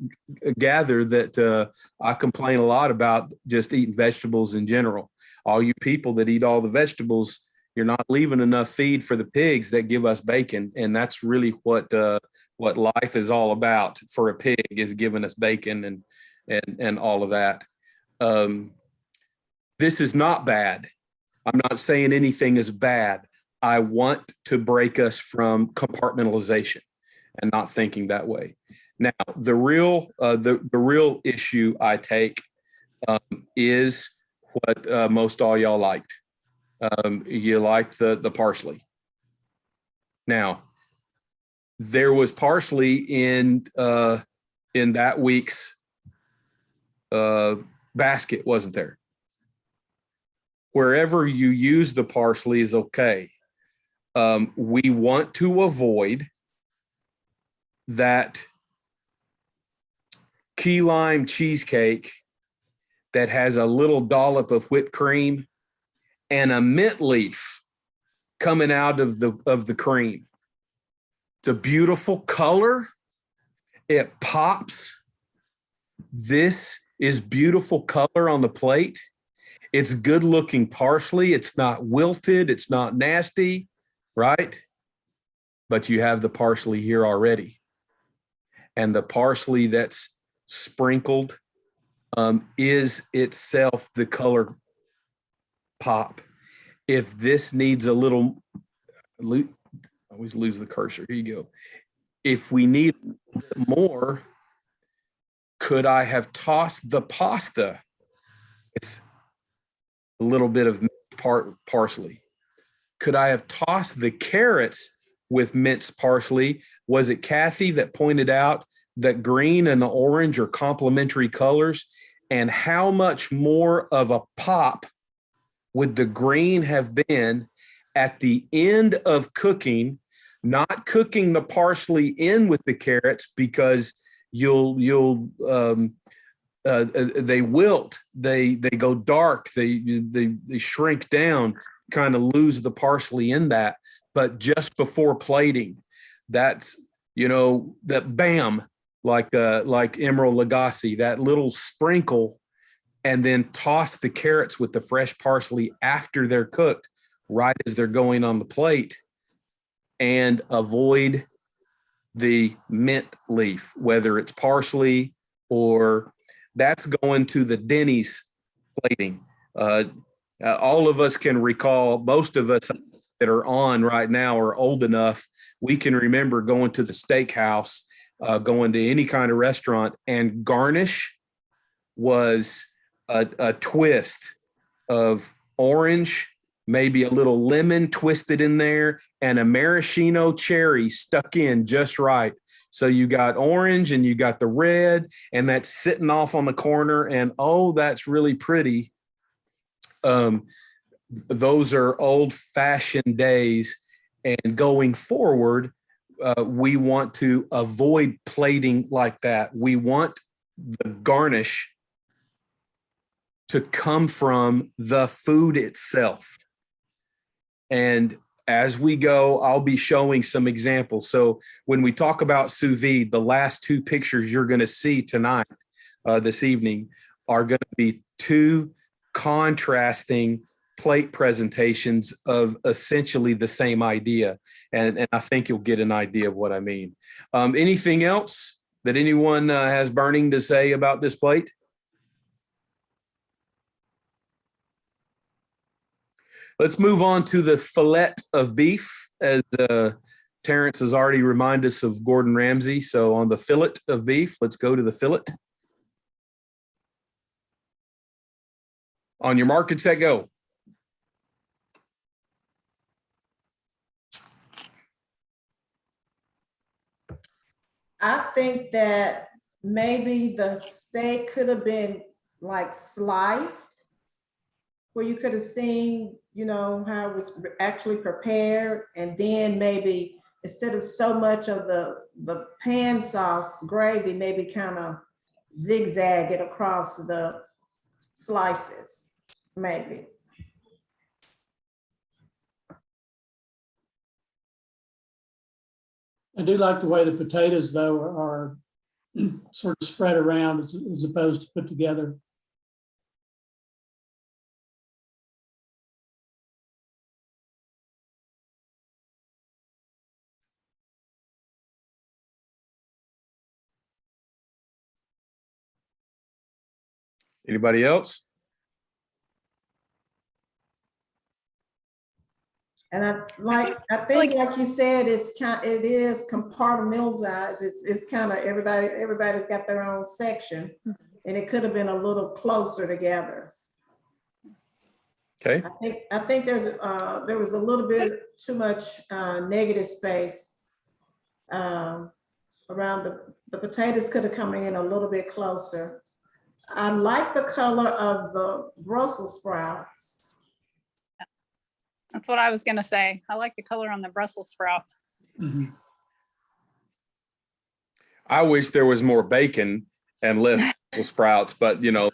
gather that I complain a lot about just eating vegetables in general. All you people that eat all the vegetables, you're not leaving enough feed for the pigs that give us bacon, and that's really what life is all about for a pig, is giving us bacon and all of that. This is not bad. I'm not saying anything is bad. I want to break us from compartmentalization and not thinking that way. Now, the real issue I take is what most all y'all liked. You liked the parsley. Now, there was parsley in that week's basket, wasn't there? Wherever you use the parsley is okay. We want to avoid that key lime cheesecake that has a little dollop of whipped cream and a mint leaf coming out of the cream. It's a beautiful color. It pops. This is beautiful color on the plate. It's good looking parsley. It's not wilted. It's not nasty, right? But you have the parsley here already. And the parsley that's sprinkled is itself the color pop. If this needs a little, I always lose the cursor. Here you go. If we need more, could I have tossed the pasta with a little bit of parsley? Could I have tossed the carrots with minced parsley? Was it Kathy that pointed out that green and the orange are complementary colors? And how much more of a pop would the green have been at the end of cooking, not cooking the parsley in with the carrots, because they wilt, they go dark, they shrink down, kind of lose the parsley in that. But just before plating, that's, that bam, like Emerald Lagasse, that little sprinkle, and then toss the carrots with the fresh parsley after they're cooked, right as they're going on the plate, and avoid the mint leaf, whether it's parsley or that's going to the Denny's plating. All of us can recall, most of us that are on right now are old enough. We can remember going to the steakhouse, going to any kind of restaurant, and garnish was a twist of orange, maybe a little lemon twisted in there, and a maraschino cherry stuck in just right. So you got orange and you got the red, and that's sitting off on the corner, and oh, that's really pretty. Those are old-fashioned days, and going forward, we want to avoid plating like that. We want the garnish to come from the food itself. And as we go, I'll be showing some examples. So when we talk about sous vide, the last two pictures you're going to see tonight, this evening, are going to be two contrasting plate presentations of essentially the same idea. And I think you'll get an idea of what I mean. Anything else that anyone has burning to say about this plate? Let's move on to the fillet of beef, as Terrence has already reminded us of Gordon Ramsay. So on the fillet of beef, let's go to the fillet. On your mark and set, go. I think that maybe the steak could have been like sliced, where you could have seen, you know, how it was actually prepared, and then maybe instead of so much of the pan sauce gravy, maybe kind of zigzag it across the slices, maybe. I do like the way the potatoes, though, are sort of spread around as opposed to put together. Anybody else? And I think like you said, it is compartmentalized. It's kind of everybody's got their own section, and it could have been a little closer together. Okay. I think there was a little bit too much negative space around the potatoes. Could have come in a little bit closer. I like the color of the Brussels sprouts. That's what I was gonna say. I like the color on the Brussels sprouts. Mhm. I wish there was more bacon and less Brussels sprouts, but you know,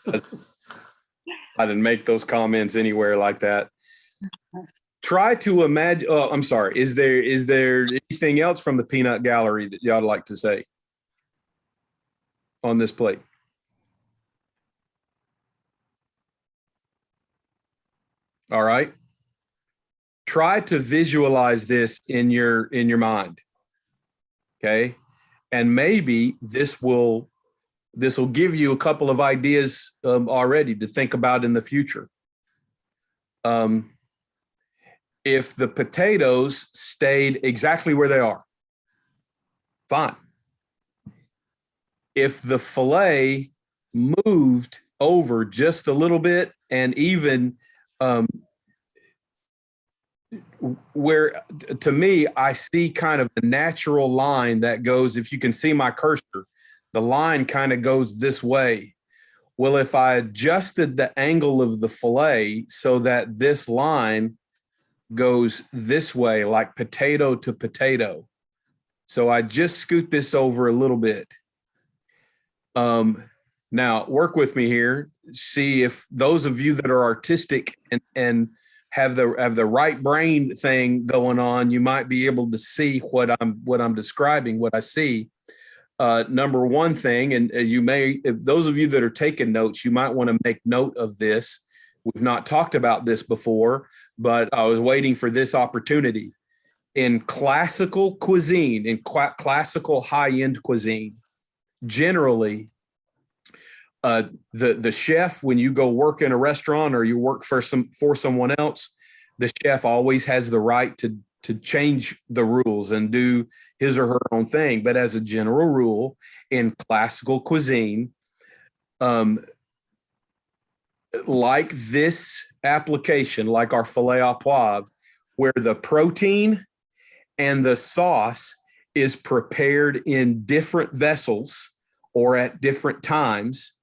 I didn't make those comments anywhere like that. Try to imagine. Oh, I'm sorry. Is there anything else from the peanut gallery that y'all like to say on this plate? All right. Try to visualize this in your mind. Okay. And maybe this will give you a couple of ideas already to think about in the future. If the potatoes stayed exactly where they are, fine. If the filet moved over just a little bit, and even where, to me, I see kind of a natural line that goes, if you can see my cursor, the line kind of goes this way. Well, if I adjusted the angle of the fillet so that this line goes this way, like potato to potato. So I just scoot this over a little bit. Now work with me here. See if those of you that are artistic and have the right brain thing going on, you might be able to see what I'm describing, what I see. Number one thing, and you may, if those of you that are taking notes, you might want to make note of this. We've not talked about this before, but I was waiting for this opportunity. In classical cuisine, in classical high-end cuisine, generally, the chef, when you go work in a restaurant or you work for someone else, the chef always has the right to change the rules and do his or her own thing. But as a general rule, in classical cuisine, like this application, like our filet à poivre, where the protein and the sauce is prepared in different vessels or at different times,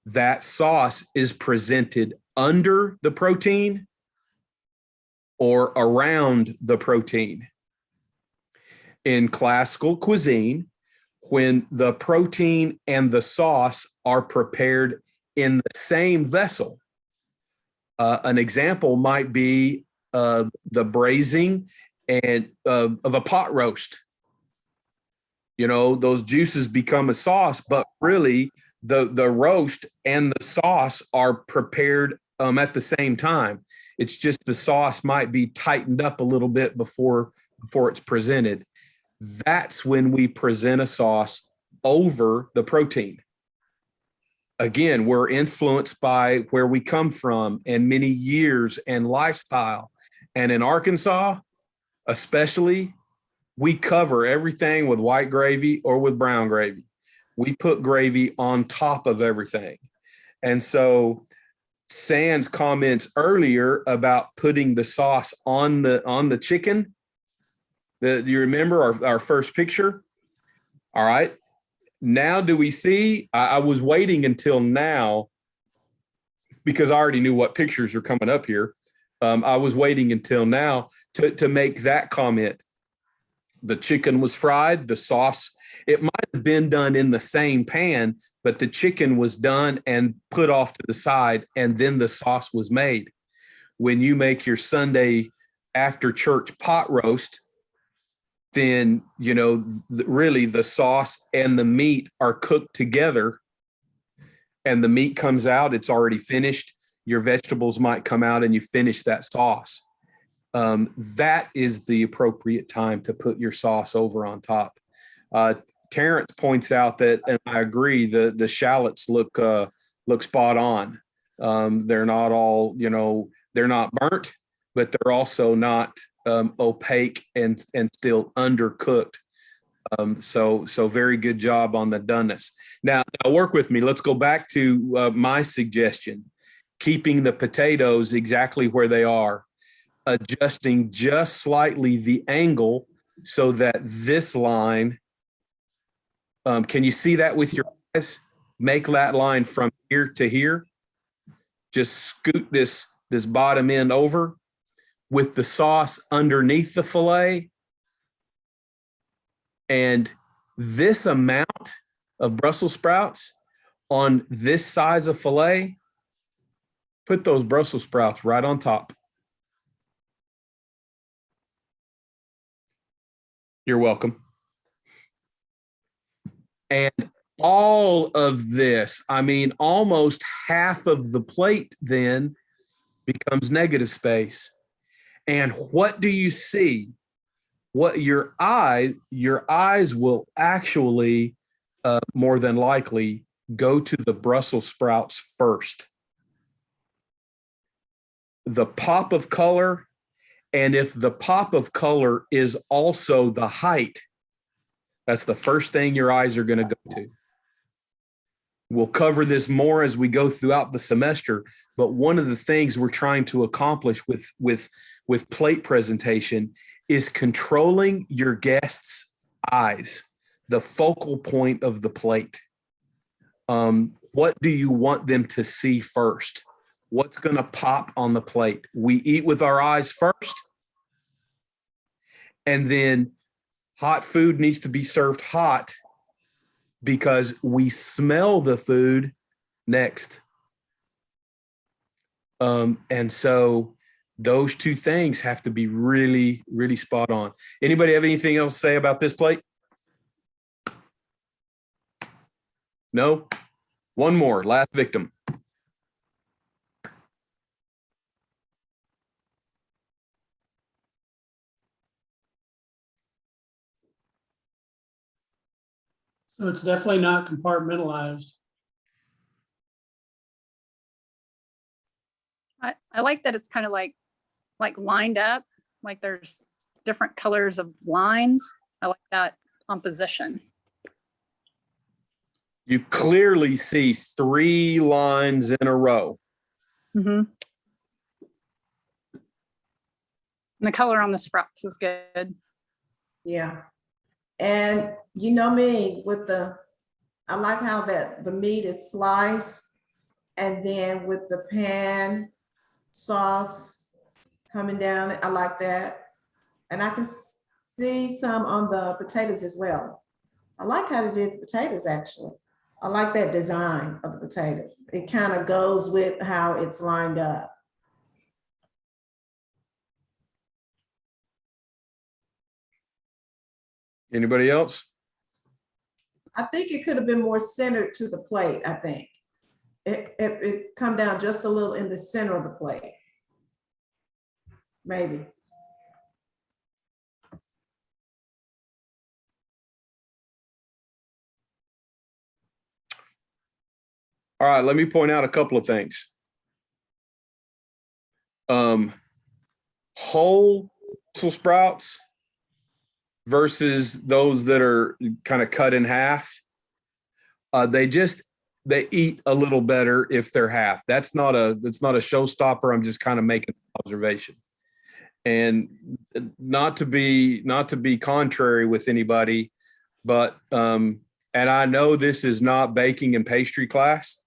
that sauce is presented under the protein or around the protein. In classical cuisine, when the protein and the sauce are prepared in the same vessel, an example might be the braising and of a pot roast. You know, those juices become a sauce, but really the roast and the sauce are prepared at the same time. It's just the sauce might be tightened up a little bit before it's presented. That's when we present a sauce over the protein. Again, we're influenced by where we come from and many years and lifestyle. And in Arkansas, especially, we cover everything with white gravy or with brown gravy. We put gravy on top of everything. And so Sans comments earlier about putting the sauce on the chicken. Do you remember our first picture? All right. Now do we see? I was waiting until now because I already knew what pictures are coming up here. I was waiting until now to make that comment. The chicken was fried, the sauce, it might have been done in the same pan, but the chicken was done and put off to the side, and then the sauce was made. When you make your Sunday after church pot roast, then, you know, really the sauce and the meat are cooked together, and the meat comes out, it's already finished. Your vegetables might come out and you finish that sauce. That is the appropriate time to put your sauce over on top. Terrence points out that, and I agree, the shallots look spot on. They're not all, you know, they're not burnt, but they're also not opaque and still undercooked. So very good job on the doneness. Now work with me. Let's go back to my suggestion, keeping the potatoes exactly where they are, adjusting just slightly the angle so that this line, can you see that with your eyes? Make that line from here to here. Just scoot this bottom end over with the sauce underneath the filet. And this amount of Brussels sprouts on this size of filet, put those Brussels sprouts right on top. You're welcome. And all of this, I mean, almost half of the plate then becomes negative space. And what do you see? What your eyes will actually more than likely go to the Brussels sprouts first. The pop of color, and if the pop of color is also the height, that's the first thing your eyes are going to go to. We'll cover this more as we go throughout the semester, but one of the things we're trying to accomplish with plate presentation is controlling your guests' eyes, the focal point of the plate. What do you want them to see first? What's going to pop on the plate? We eat with our eyes first, and then hot food needs to be served hot because we smell the food next. And so those two things have to be really, really spot on. Anybody have anything else to say about this plate? No? One more, last victim. So it's definitely not compartmentalized. I like that it's kind of like lined up, like there's different colors of lines. I like that composition. You clearly see 3 lines in a row. Mm-hmm. The color on the sprouts is good. Yeah. And you know me I like how the meat is sliced, and then with the pan sauce coming down, I like that. And I can see some on the potatoes as well. I like how they did the potatoes, actually. I like that design of the potatoes. It kind of goes with how it's lined up. Anybody else? I think it could have been more centered to the plate, I think. it come down just a little in the center of the plate. Maybe. All right, let me point out a couple of things. Whole Brussels sprouts versus those that are kind of cut in half. They eat a little better if they're half. That's not a showstopper. I'm just kind of making an observation. And not to be contrary with anybody, but and I know this is not baking and pastry class.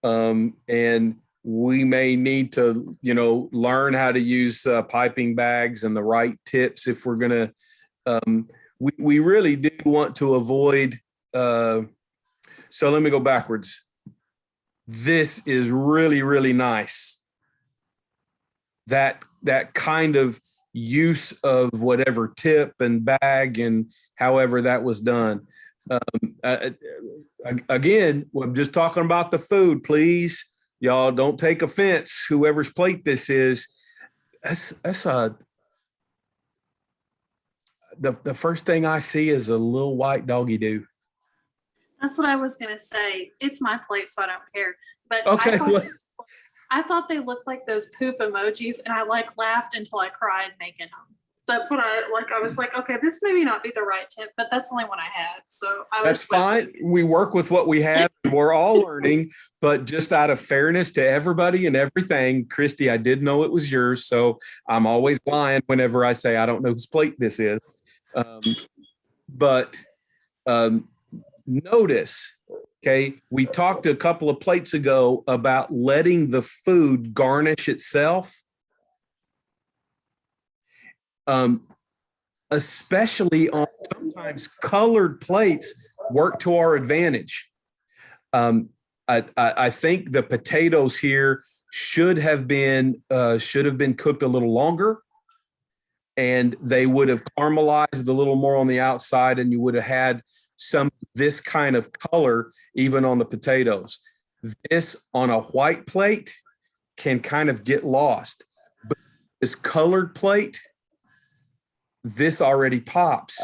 And we may need to, learn how to use piping bags and the right tips if we're going to, we really do want to avoid, so let me go backwards. This is really, really nice. That kind of use of whatever tip and bag and however that was done. Again, I'm just talking about the food, please. Y'all don't take offense, whoever's plate this is. The first thing I see is a little white doggy do. That's what I was gonna say. It's my plate, so I don't care. But Okay, I thought they looked like those poop emojis, and I laughed until I cried making them. That's what I was like, okay, this maybe not be the right tip, but that's the only one I had. So that's fine. We work with what we have. We're all learning, but just out of fairness to everybody and everything, Christy, I did know it was yours. So I'm always lying whenever I say I don't know whose plate this is. But notice, okay, we talked a couple of plates ago about letting the food garnish itself. Especially on sometimes colored plates work to our advantage. I think the potatoes here should have been cooked a little longer, and they would have caramelized a little more on the outside, and you would have had some this kind of color even on the potatoes. This on a white plate can kind of get lost, but this colored plate, this already pops.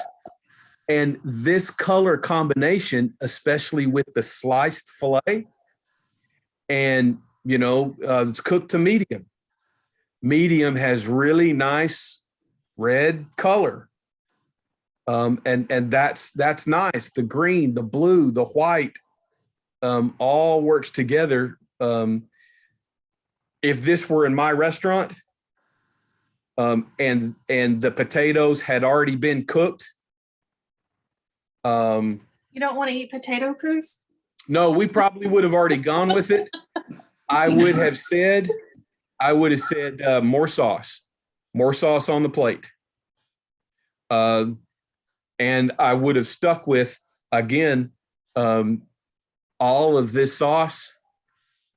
And this color combination, especially with the sliced filet, and it's cooked to medium. Medium has really nice red color. And that's nice. The green, the blue, the white, all works together. If this were in my restaurant, and the potatoes had already been cooked. You don't want to eat potato, Cruz? No, we probably would have already gone with it. I would have said more sauce on the plate. And I would have stuck with, again, all of this sauce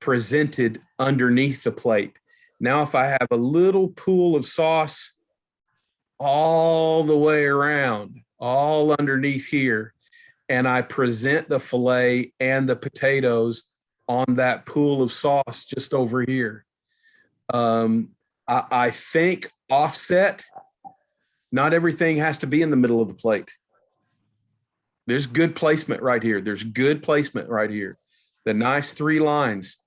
presented underneath the plate. Now, if I have a little pool of sauce all the way around, all underneath here, and I present the filet and the potatoes on that pool of sauce just over here, I think offset, not everything has to be in the middle of the plate. There's good placement right here. The nice 3 lines.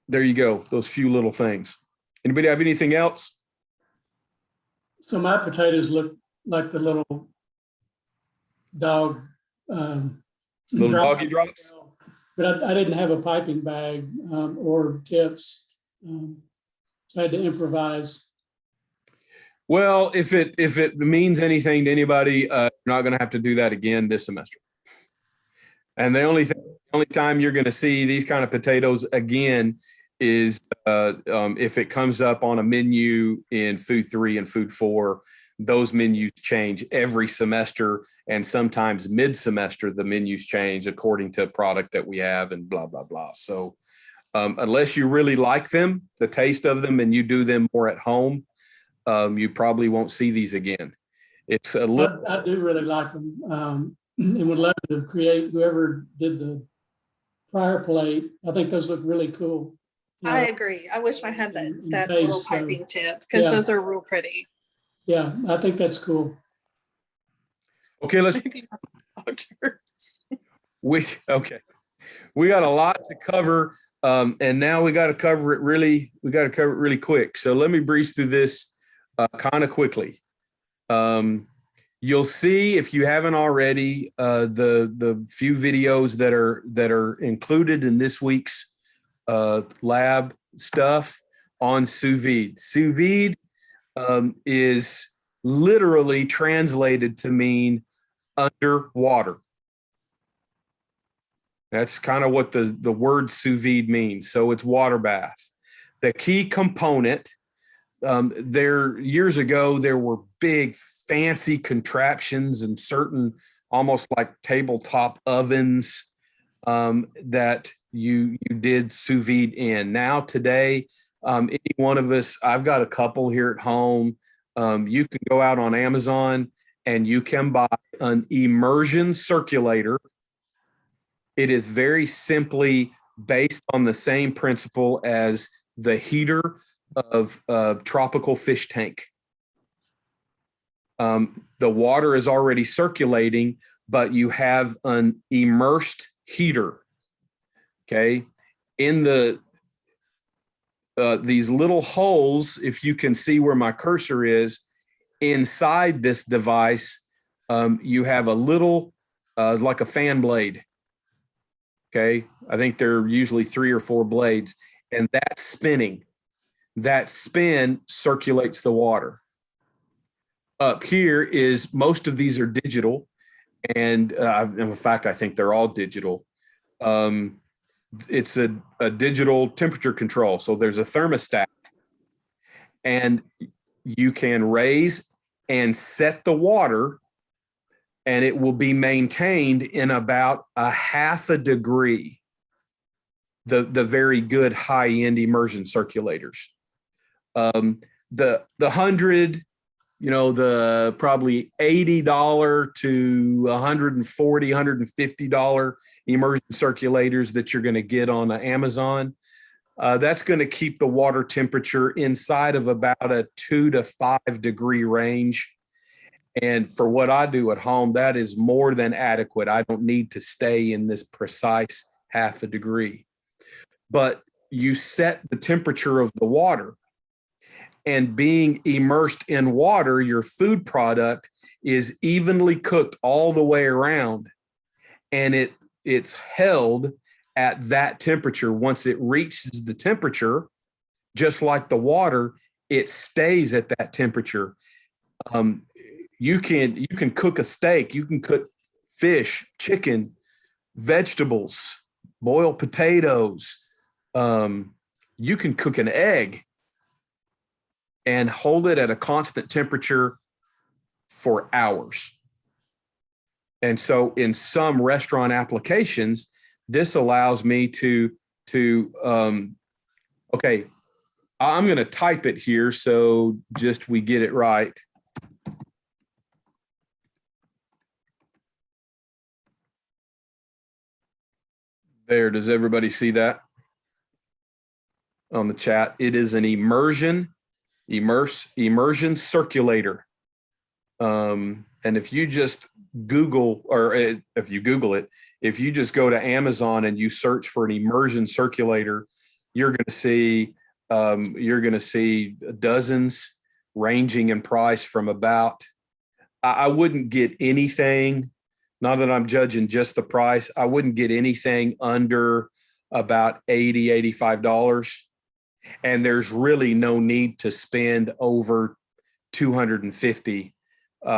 There you go. Those few little things. Anybody have anything else? So my potatoes look like the little dog. Little doggy drops? But I didn't have a piping bag or tips. So I had to improvise. Well, if it means anything to anybody, you're not going to have to do that again this semester. And the only time you're going to see these kind of potatoes again is if it comes up on a menu in Food 3 and Food 4. Those menus change every semester, and sometimes mid-semester the menus change according to product that we have and blah, blah, blah. So unless you really like them, the taste of them, and you do them more at home, you probably won't see these again. It's a little. I do really like them, and would love to create. Whoever did the prior plate. I think those look really cool. I agree. I wish I had that, And that little taste, so, piping tip because yeah. those are real pretty. Yeah, I think that's cool. Okay, Maybe okay. We got a lot to cover. And now we got to cover it really quick. So let me breeze through this kind of quickly. You'll see, if you haven't already, the few videos that are included in this week's lab stuff on sous vide. Sous vide is literally translated to mean underwater. That's kind of what the word sous vide means. So it's water bath. The key component, there years ago, there were big fancy contraptions and certain almost like tabletop ovens that you did sous vide in. Now today, any one of us, I've got a couple here at home. You can go out on Amazon and you can buy an immersion circulator. It is very simply based on the same principle as the heater of a tropical fish tank. The water is already circulating, but you have an immersed heater. Okay. In these little holes, if you can see where my cursor is, inside this device, you have a little, like a fan blade. Okay. I think there are usually 3 or 4 blades, and that's spinning. That spin circulates the water. Up here is, most of these are digital. And in fact, I think they're all digital. It's a digital temperature control. So there's a thermostat, and you can raise and set the water, and it will be maintained in about a 0.5 degree. The very good high-end immersion circulators. The 100, the probably $80 to $140, $150 immersion circulators that you're going to get on Amazon. That's going to keep the water temperature inside of about a 2 to 5 degree range. And for what I do at home, that is more than adequate. I don't need to stay in this precise 0.5 degree. But you set the temperature of the water, and being immersed in water, your food product is evenly cooked all the way around, and it's held at that temperature. Once it reaches the temperature, just like the water, it stays at that temperature. You can cook a steak, you can cook fish, chicken, vegetables, boiled potatoes. You can cook an egg and hold it at a constant temperature for hours. And so in some restaurant applications, this allows me to okay, I'm going to type it here so just we get it right. There, does everybody see that on the chat? It is an immersion circulator. And if you just Google, or if you Google it, if you just go to Amazon and you search for an immersion circulator, you're going to see dozens, ranging in price from about, I wouldn't get anything, not that I'm judging just the price, I wouldn't get anything under about $80, $85. And there's really no need to spend over $250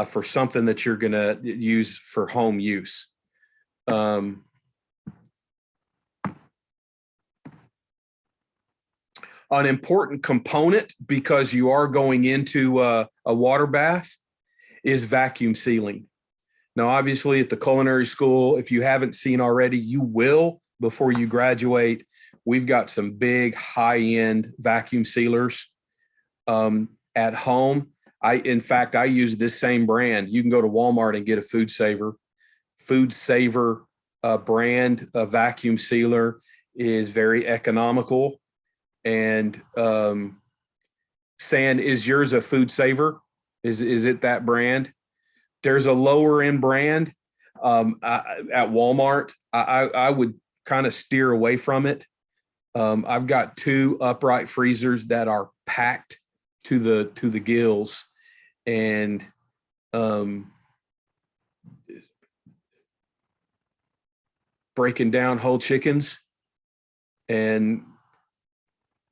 for something that you're going to use for home use. An important component, because you are going into a water bath, is vacuum sealing. Now, obviously at the culinary school, if you haven't seen already, you will before you graduate. We've got some big high-end vacuum sealers at home. In fact, I use this same brand. You can go to Walmart and get a Food Saver brand vacuum sealer is very economical. And San, is yours a Food Saver? Is it that brand? There's a lower end brand at Walmart. I would kind of steer away from it. I've got 2 upright freezers that are packed to the gills, and breaking down whole chickens and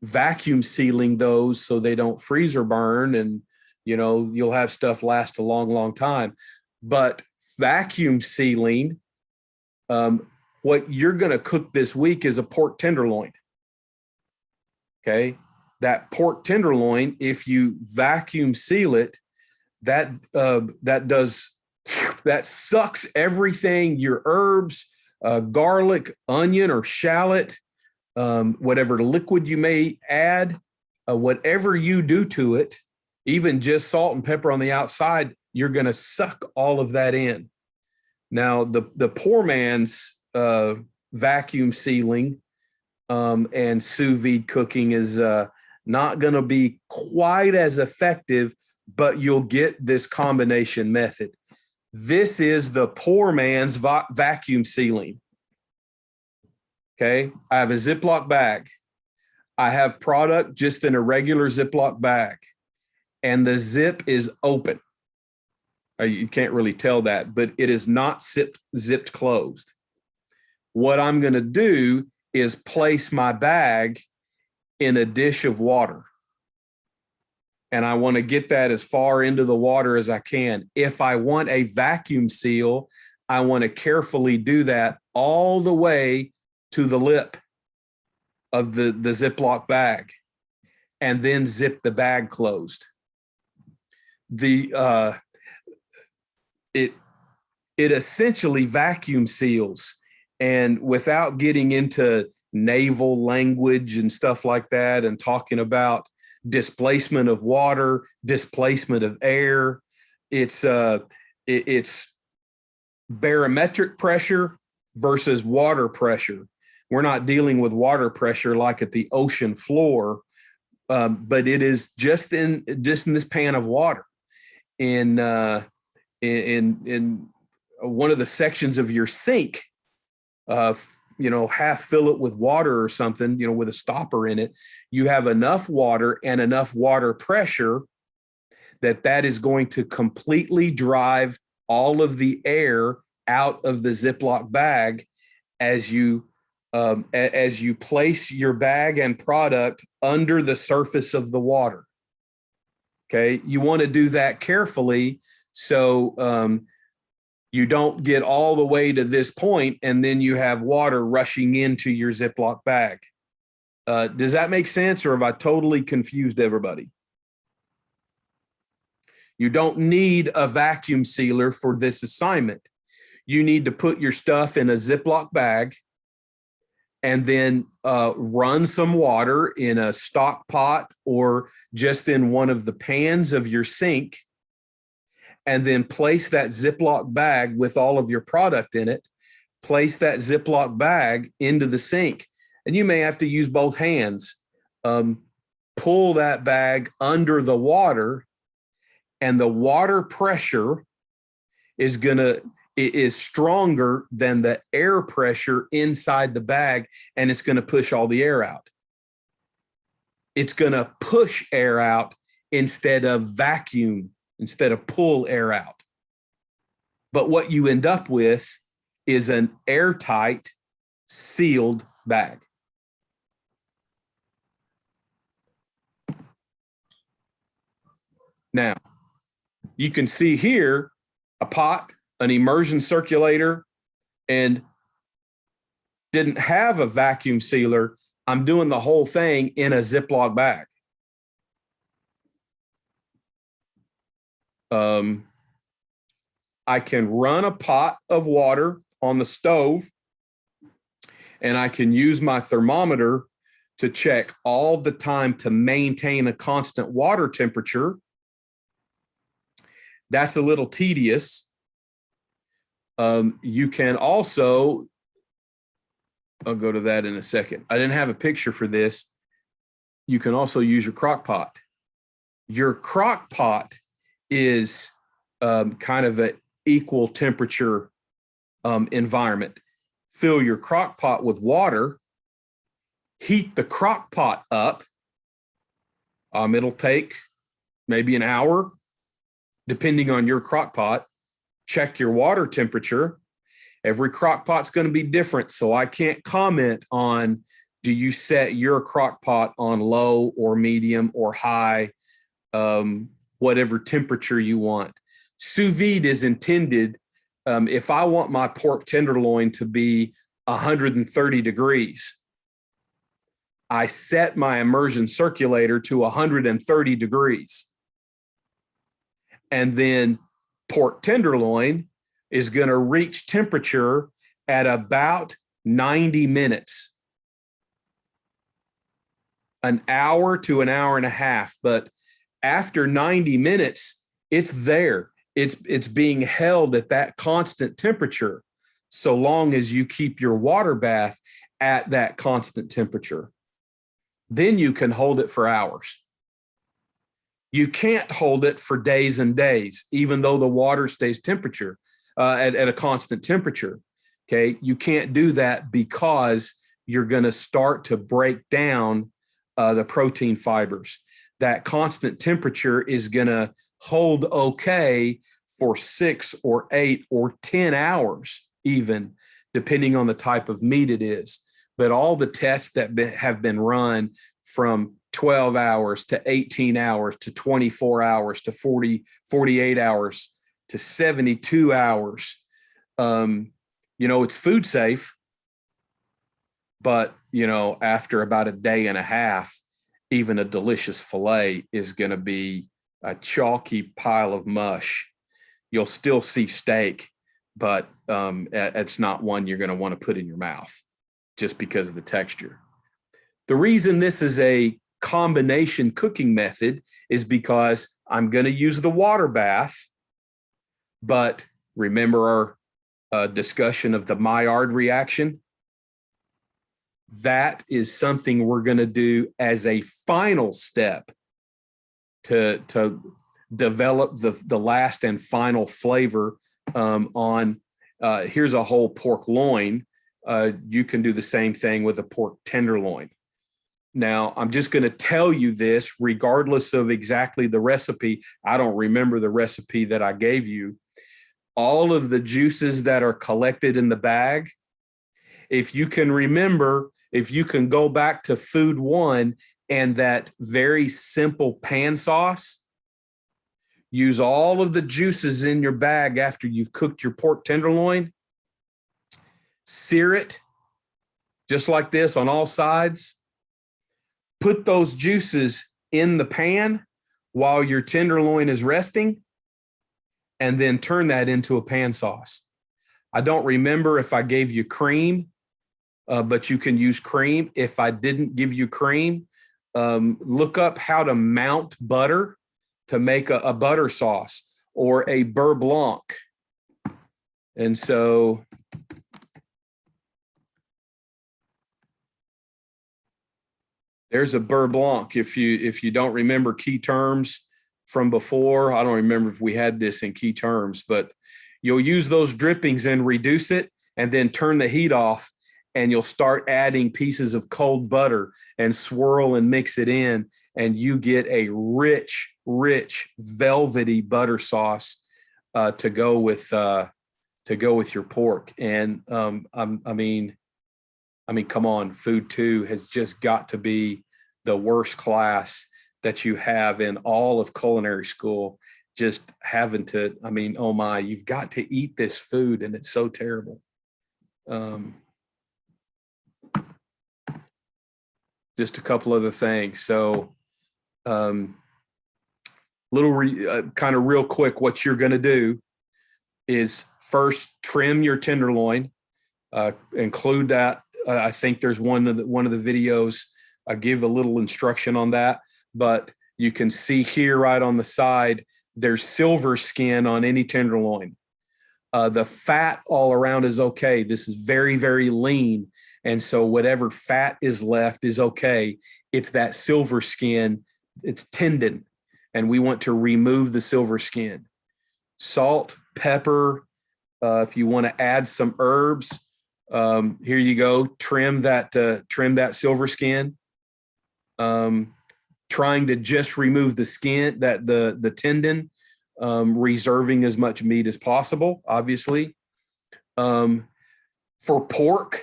vacuum sealing those so they don't freeze or burn, and you'll have stuff last a long, long time. But vacuum sealing, what you're going to cook this week is a pork tenderloin. Okay, that pork tenderloin, if you vacuum seal it, that sucks everything, your herbs, garlic, onion, or shallot, whatever liquid you may add, whatever you do to it, even just salt and pepper on the outside, you're going to suck all of that in. Now, the poor man's vacuum sealing and sous vide cooking is not going to be quite as effective, but you'll get this combination method. This is the poor man's vacuum sealing. Okay, I have a Ziploc bag. I have product just in a regular Ziploc bag, and the zip is open. You can't really tell that, but it is not zipped closed. What I'm going to do is place my bag in a dish of water. And I want to get that as far into the water as I can. If I want a vacuum seal, I want to carefully do that all the way to the lip of the Ziploc bag, and then zip the bag closed. It essentially vacuum seals, and without getting into naval language and stuff like that and talking about displacement of water, displacement of air, it's barometric pressure versus water pressure. We're not dealing with water pressure like at the ocean floor, but it is just in this pan of water. In one of the sections of your sink, half fill it with water or something, with a stopper in it. You have enough water and enough water pressure that is going to completely drive all of the air out of the Ziploc bag as you place your bag and product under the surface of the water. Okay, you want to do that carefully so you don't get all the way to this point and then you have water rushing into your Ziploc bag. Does that make sense, or have I totally confused everybody? You don't need a vacuum sealer for this assignment. You need to put your stuff in a Ziploc bag and then run some water in a stock pot or just in one of the pans of your sink, and then place that Ziploc bag with all of your product in it, place that Ziploc bag into the sink. And you may have to use both hands. Pull that bag under the water, and the water pressure is stronger than the air pressure inside the bag, and it's going to push all the air out. It's going to push air out instead of pull air out. But what you end up with is an airtight, sealed bag. Now, you can see here a pot, an immersion circulator, and didn't have a vacuum sealer. I'm doing the whole thing in a Ziploc bag. I can run a pot of water on the stove, and I can use my thermometer to check all the time to maintain a constant water temperature. That's a little tedious. You can also I'll go to that in a second. I didn't have a picture for this. You can also use your crock pot. Your crock pot is kind of an equal temperature environment. Fill your crock pot with water, heat the crock pot up. It'll take maybe an hour, depending on your crock pot. Check your water temperature. Every crock pot's going to be different, so I can't comment on, do you set your crock pot on low or medium or high, whatever temperature you want. Sous vide is intended, if I want my pork tenderloin to be 130 degrees, I set my immersion circulator to 130 degrees. And then pork tenderloin is going to reach temperature at about 90 minutes, an hour to an hour and a half. But after 90 minutes, it's there. It's being held at that constant temperature, so long as you keep your water bath at that constant temperature. Then you can hold it for hours. You can't hold it for days and days, even though the water stays temperature at a constant temperature. Okay, you can't do that because you're going to start to break down the protein fibers. That constant temperature is going to hold okay for 6 or 8 or 10 hours, even depending on the type of meat it is. But all the tests that have been run, from 12 hours to 18 hours to 24 hours to 48 hours to 72 hours, it's food safe. But, after about a day and a half, even a delicious filet is going to be a chalky pile of mush. You'll still see steak, but it's not one you're going to want to put in your mouth just because of the texture. The reason this is a combination cooking method is because I'm going to use the water bath, but remember our discussion of the Maillard reaction? That is something we're going to do as a final step to develop the last and final flavor on here's a whole pork loin. You can do the same thing with a pork tenderloin. Now, I'm just going to tell you this, regardless of exactly the recipe. I don't remember the recipe that I gave you. All of the juices that are collected in the bag, if you can remember, if you can go back to Food One and that very simple pan sauce, use all of the juices in your bag after you've cooked your pork tenderloin, sear it just like this on all sides, put those juices in the pan while your tenderloin is resting, and then turn that into a pan sauce. I don't remember if I gave you cream, but you can use cream. If I didn't give you cream, look up how to mount butter to make a butter sauce or a beurre blanc. And so there's a beurre blanc. If you don't remember key terms from before, I don't remember if we had this in key terms, but you'll use those drippings and reduce it, and then turn the heat off, and you'll start adding pieces of cold butter and swirl and mix it in, and you get a rich, velvety butter sauce to go with your pork. And I mean, come on, Food 2 has just got to be the worst class that you have in all of culinary school. Just having to, oh my, you've got to eat this food, and it's so terrible. Just a couple other things. So, kind of real quick, what you're going to do is first trim your tenderloin. Include that. I think there's one of the videos. I give a little instruction on that, but you can see here right on the side, there's silver skin on any tenderloin. The fat all around is okay. This is very, very lean, And so whatever fat is left is okay. It's that silver skin, it's tendon, and we want to remove the silver skin. Salt, pepper, if you want to add some herbs, here you go. Trim that silver skin. Trying to just remove the skin, the tendon, reserving as much meat as possible, obviously. For pork,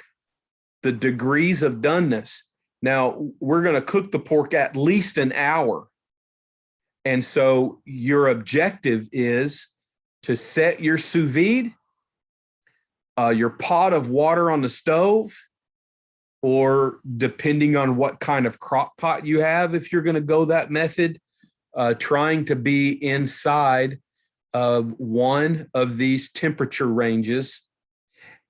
the degrees of doneness. Now, we're going to cook the pork at least an hour. And so your objective is to set your sous vide, your pot of water on the stove, or depending on what kind of crock pot you have, if you're going to go that method, trying to be inside of one of these temperature ranges.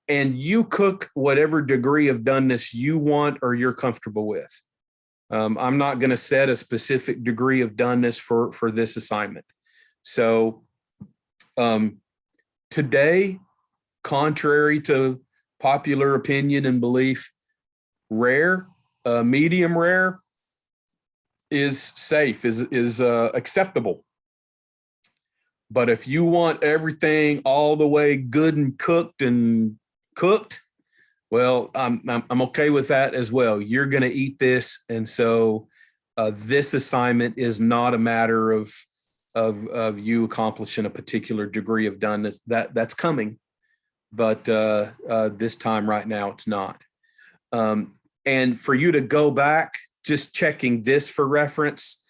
And you cook whatever degree of doneness you want or you're comfortable with. I'm not going to set a specific degree of doneness for this assignment. So today, contrary to popular opinion and belief, rare, medium rare is safe, is acceptable. But if you want everything all the way good and cooked, well, I'm okay with that as well. You're going to eat this, and so this assignment is not a matter of you accomplishing a particular degree of doneness. That's coming, but this time right now it's not. And for you to go back, just checking this for reference,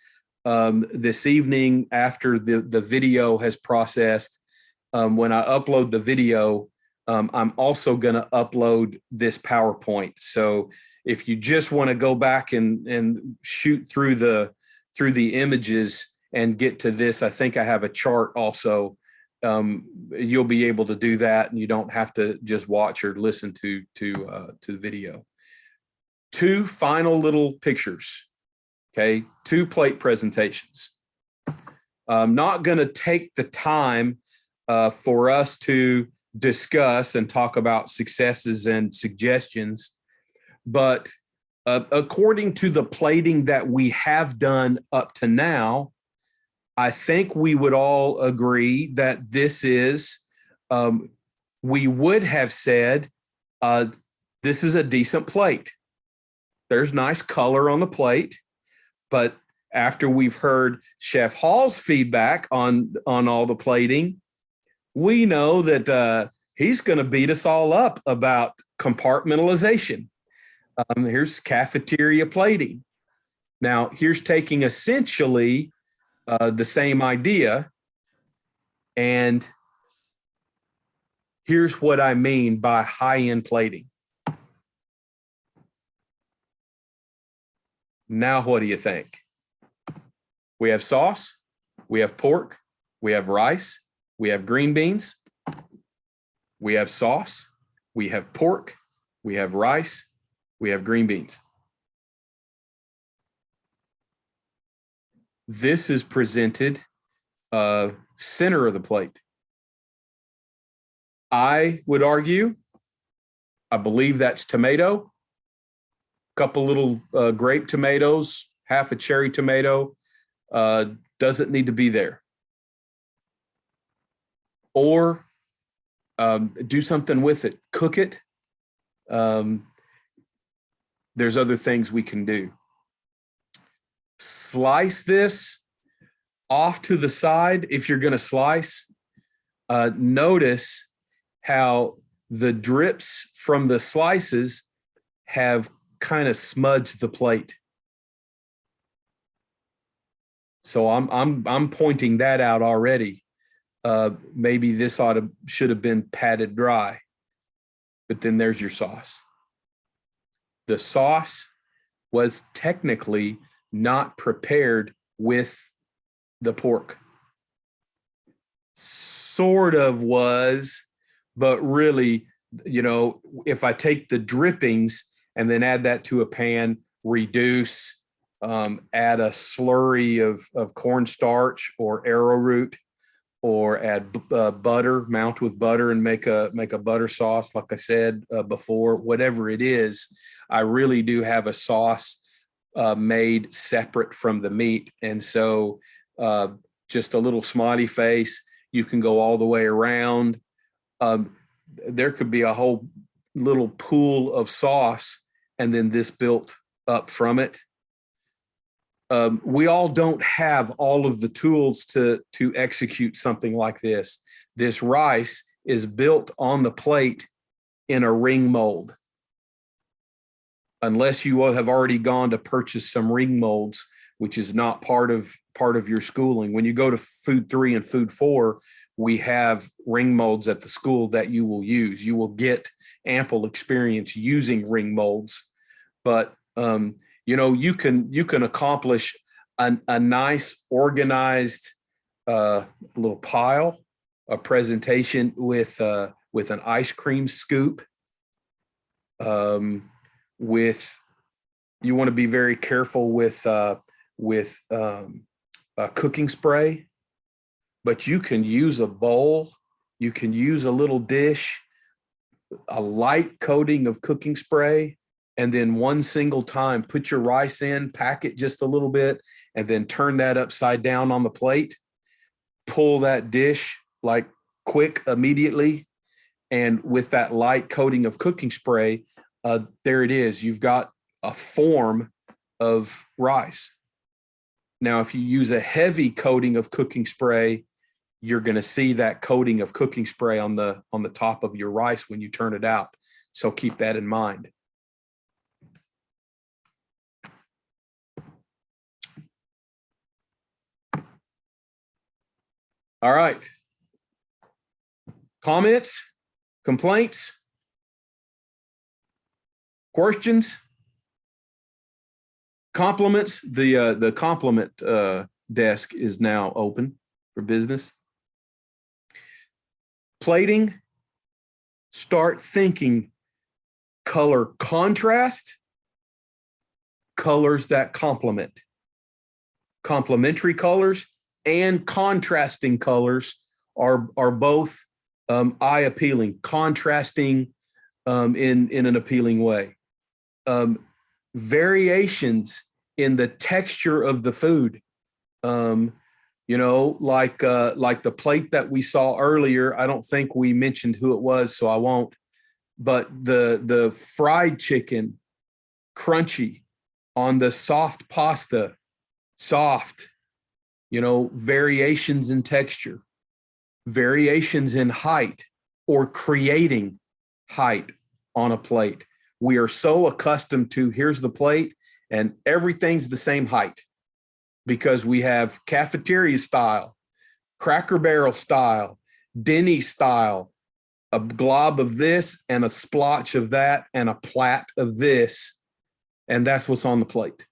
this evening after the video has processed, when I upload the video, I'm also going to upload this PowerPoint. So if you just want to go back and shoot through the images and get to this, I think I have a chart also. You'll be able to do that, and you don't have to just watch or listen to the video. 2 final little pictures. Okay, 2 plate presentations. I'm not going to take the time for us to discuss and talk about successes and suggestions, but according to the plating that we have done up to now, I think we would all agree that this is, we would have said, this is a decent plate. There's nice color on the plate, but after we've heard Chef Hall's feedback on all the plating, we know that he's going to beat us all up about compartmentalization. Here's cafeteria plating. Now, here's taking essentially the same idea, and here's what I mean by high-end plating. Now, what do you think? We have sauce, we have pork, we have rice, we have green beans, we have sauce, we have pork, we have rice, we have green beans. This is presented center of the plate. I would argue, I believe that's tomato, couple little grape tomatoes, half a cherry tomato, doesn't need to be there. Or do something with it, cook it. There's other things we can do. Slice this off to the side. If you're going to slice, notice how the drips from the slices have kind of smudged the plate. So I'm pointing that out already. Maybe this should have been patted dry, but then there's your sauce. The sauce was technically not prepared with the pork. Sort of was, but really, you know, if I take the drippings and then add that to a pan, reduce, add a slurry of cornstarch or arrowroot, or add butter, mount with butter and make a butter sauce. Like I said before, whatever it is, I really do have a sauce made separate from the meat. And so just a little smiley face, you can go all the way around. There could be a whole little pool of sauce and then this built up from it. We all don't have all of the tools to execute something like this. This rice is built on the plate in a ring mold. Unless you have already gone to purchase some ring molds, which is not part of your schooling. When you go to Food 3 and Food 4, we have ring molds at the school that you will use. You will get ample experience using ring molds, but you can accomplish a nice organized little pile, a presentation with an ice cream scoop. You want to be very careful with cooking spray, but you can use a bowl, you can use a little dish, a light coating of cooking spray, and then one single time put your rice in, pack it just a little bit, and then turn that upside down on the plate. Pull that dish like quick immediately, and with that light coating of cooking spray, there it is. You've got a form of rice. Now, if you use a heavy coating of cooking spray, you're going to see that coating of cooking spray on the top of your rice when you turn it out. So keep that in mind. All right. Comments, complaints, questions, compliments. The compliment desk is now open for business. Plating, start thinking color contrast, colors that complement. Complementary colors and contrasting colors are both eye appealing, contrasting in an appealing way. Variations in the texture of the food. Like the plate that we saw earlier. I don't think we mentioned who it was, so I won't. But the fried chicken, crunchy, on the soft pasta, soft. Variations in texture, variations in height, or creating height on a plate. We are so accustomed to here's the plate and everything's the same height because we have cafeteria style, Cracker Barrel style, Denny style, a glob of this and a splotch of that and a plat of this, and that's what's on the plate.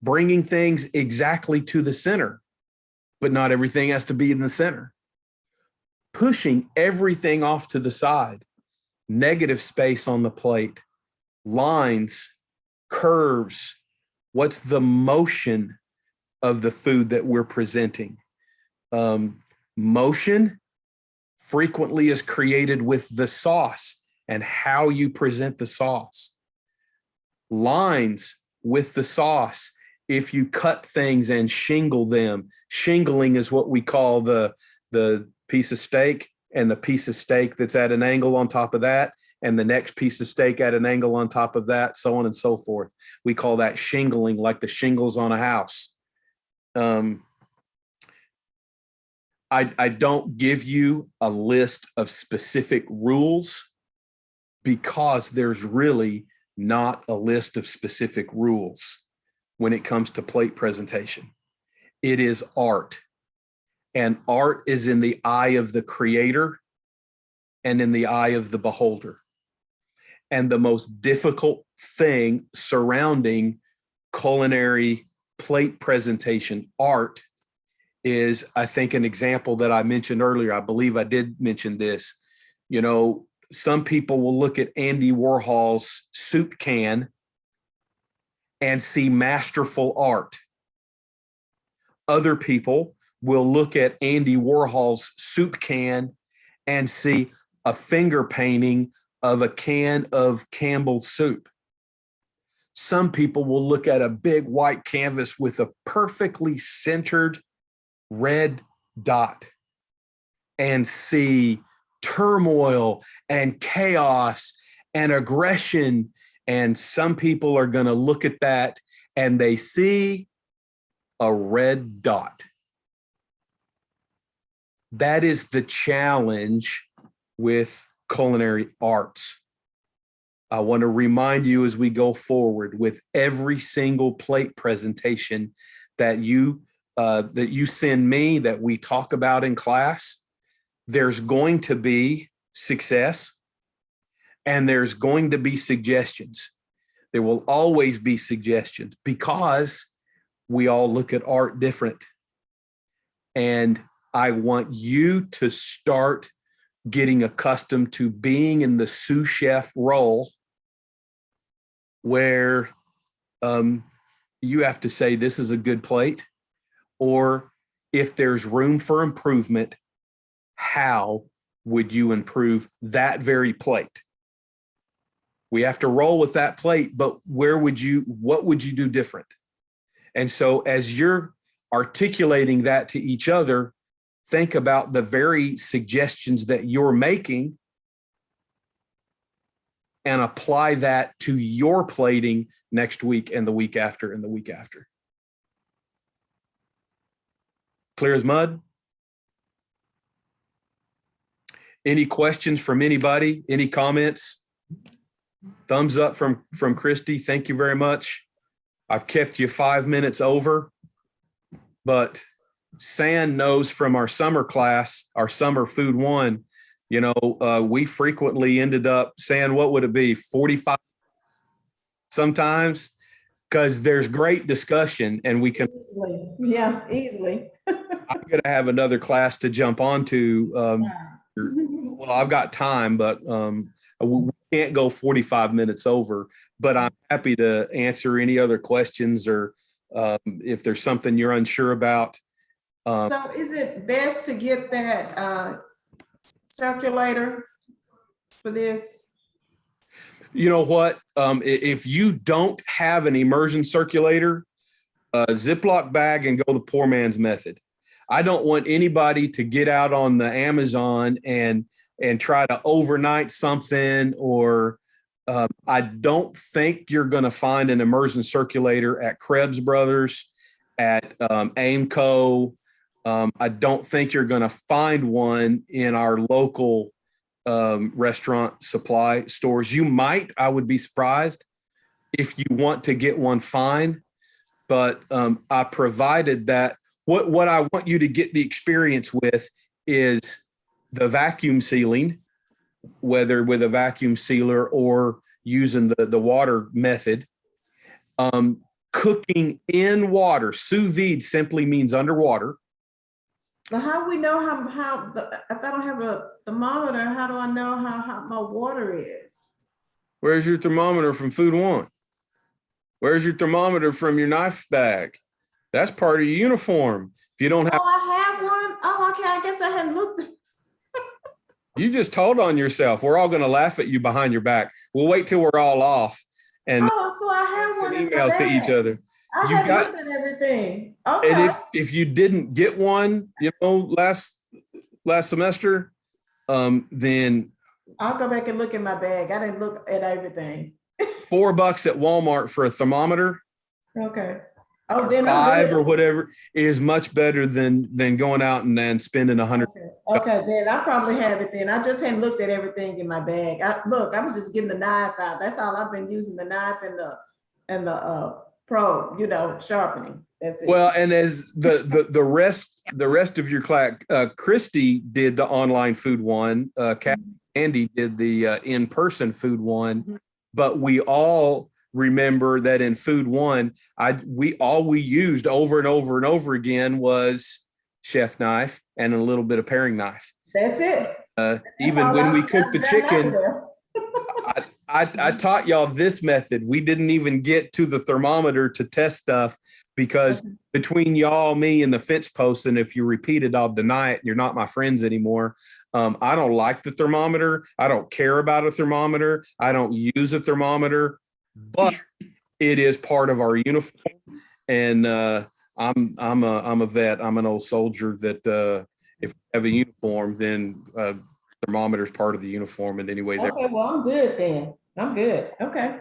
Bringing things exactly to the center, but not everything has to be in the center. Pushing everything off to the side, negative space on the plate, lines, curves. What's the motion of the food that we're presenting? Motion frequently is created with the sauce and how you present the sauce. Lines with the sauce. If you cut things and shingle them, shingling is what we call the piece of steak, and the piece of steak that's at an angle on top of that, and the next piece of steak at an angle on top of that, so on and so forth. We call that shingling, like the shingles on a house. I don't give you a list of specific rules because there's really not a list of specific rules when it comes to plate presentation. It is art, and art is in the eye of the creator and in the eye of the beholder. And the most difficult thing surrounding culinary plate presentation art is, I think, an example that I mentioned earlier. I believe I did mention this. Some people will look at Andy Warhol's soup can and see masterful art. Other people will look at Andy Warhol's soup can and see a finger painting of a can of Campbell's soup. Some people will look at a big white canvas with a perfectly centered red dot and see turmoil and chaos and aggression. And some people are going to look at that and they see a red dot. That is the challenge with culinary arts. I want to remind you as we go forward with every single plate presentation that you send me, that we talk about in class, there's going to be success and there's going to be suggestions. There will always be suggestions because we all look at art different. And I want you to start getting accustomed to being in the sous chef role where you have to say, this is a good plate, or if there's room for improvement, how would you improve that very plate? We have to roll with that plate, but what would you do different? And so as you're articulating that to each other, think about the very suggestions that you're making and apply that to your plating next week and the week after and the week after. Clear as mud? Any questions from anybody? Any comments? Thumbs up from Christy. Thank you very much. I've kept you 5 minutes over, but San knows from our summer class, our summer food one, we frequently ended up saying, what would it be? 45 sometimes, because there's great discussion and we can. Easily. Yeah, easily. I'm going to have another class to jump onto. Well, I've got time, but we can't go 45 minutes over, but I'm happy to answer any other questions or if there's something you're unsure about. So is it best to get that circulator for this? You know what? If you don't have an immersion circulator, Ziploc bag and go the poor man's method. I don't want anybody to get out on the Amazon and try to overnight something, or I don't think you're going to find an immersion circulator at Krebs Brothers, at Aimco. I don't think you're going to find one in our local restaurant supply stores. You might, I would be surprised. If you want to get one, fine. But I provided that. What I want you to get the experience with is the vacuum sealing, whether with a vacuum sealer or using the water method. Cooking in water. Sous vide simply means underwater. But how do we know if I don't have a thermometer, how do I know how hot my water is? Where's your thermometer from Food One? Where's your thermometer from your knife bag? That's part of your uniform. If you don't have, Oh, I have one. Oh, okay. I guess I hadn't looked. you just told on yourself. We're all going to laugh at you behind your back. We'll wait till we're all off and Oh, so I have send one in my emails to bag. each other. I You've had got- looked at everything. And Okay. if you didn't get one, last semester, then I'll go back and look in my bag. I didn't look at everything. $4 at Walmart for a thermometer, Okay. Oh, then $5 or whatever, is much better than going out and then spending $100. Okay, then I probably have it then. I just hadn't looked at everything in my bag. I was just getting the knife out. That's all I've been using, the knife and the probe, sharpening. That's it. Well, and as the rest of your class, Christy did the online food one, Andy did the in-person food one, but we all remember that in food one, we used over and over and over again was chef knife and a little bit of paring knife. That's it. That's Even all when we I've cooked the done chicken, there. I taught y'all this method. We didn't even get to the thermometer to test stuff because between y'all, me, and the fence post, and if you repeat it, I'll deny it. You're not my friends anymore. I don't like the thermometer. I don't care about a thermometer. I don't use a thermometer, but it is part of our uniform. And I'm a vet. I'm an old soldier that if we have a uniform, then thermometer is part of the uniform. And anyway, there. Okay, well, I'm good then. I'm good. Okay.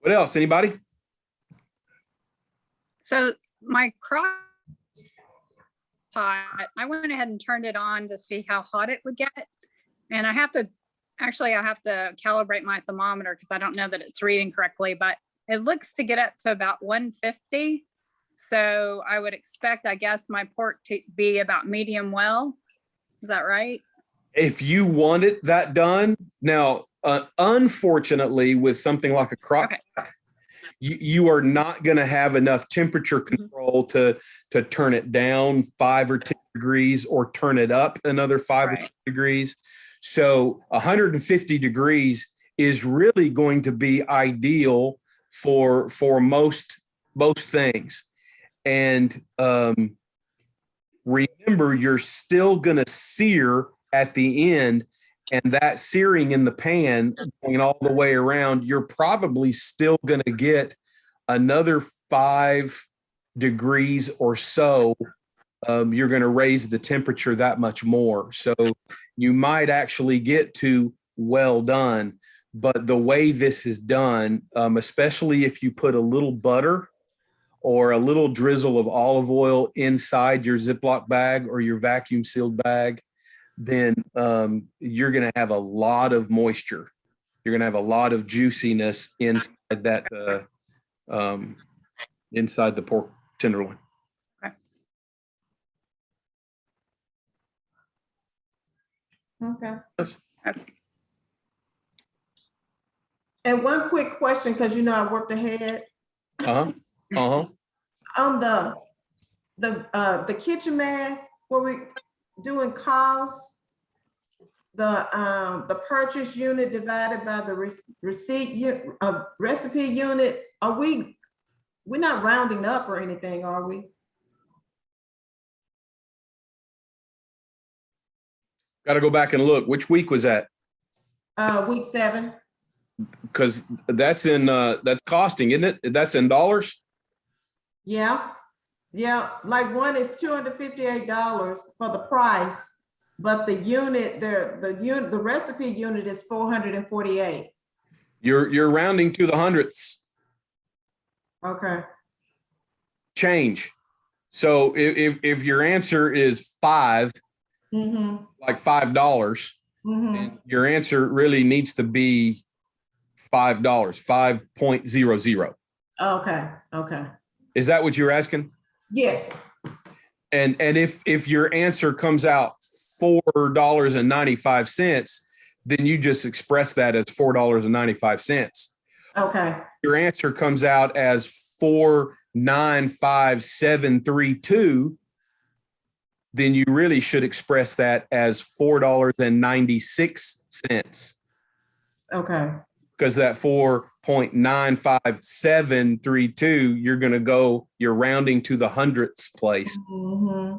What else? Anybody? So my crock pot, I went ahead and turned it on to see how hot it would get. And I have to calibrate my thermometer because I don't know that it's reading correctly, but it looks to get up to about 150. So I would expect, I guess, my pork to be about medium well. Is that right? If you wanted that done, now, unfortunately, with something like a crock pot, you are not going to have enough temperature control to turn it down 5 or 10 degrees or turn it up another 5 or 10 degrees. So 150 degrees is really going to be ideal for most things. And remember, you're still going to sear at the end, and that searing in the pan going all the way around, you're probably still going to get another 5 degrees or so. You're going to raise the temperature that much more. So you might actually get to well done. But the way this is done, especially if you put a little butter or a little drizzle of olive oil inside your Ziploc bag or your vacuum sealed bag, then you're going to have a lot of moisture. You're going to have a lot of juiciness inside that, inside the pork tenderloin. Okay. Okay. And one quick question, because you know I worked ahead. Uh-huh. Uh-huh. On the kitchen math, were we doing costs? The purchase unit divided by the recipe unit, we're not rounding up or anything, are we? Got to go back and look. Which week was that? Week 7. Because that's costing, isn't it? That's in dollars. Yeah, like one is $258 for the price, but the unit, the recipe unit is $448. You're rounding to the hundredths. Okay. Change. So if your answer is 5, Mm-hmm. like $5, Mm-hmm. then your answer really needs to be $5, 5.00. Okay. Is that what you're asking? Yes. And if your answer comes out $4.95, then you just express that as $4.95. Okay. Your answer comes out as 495,732, then you really should express that as $4.96. Okay. Because that 4.95732, you're rounding to the hundredths place. Mm-hmm.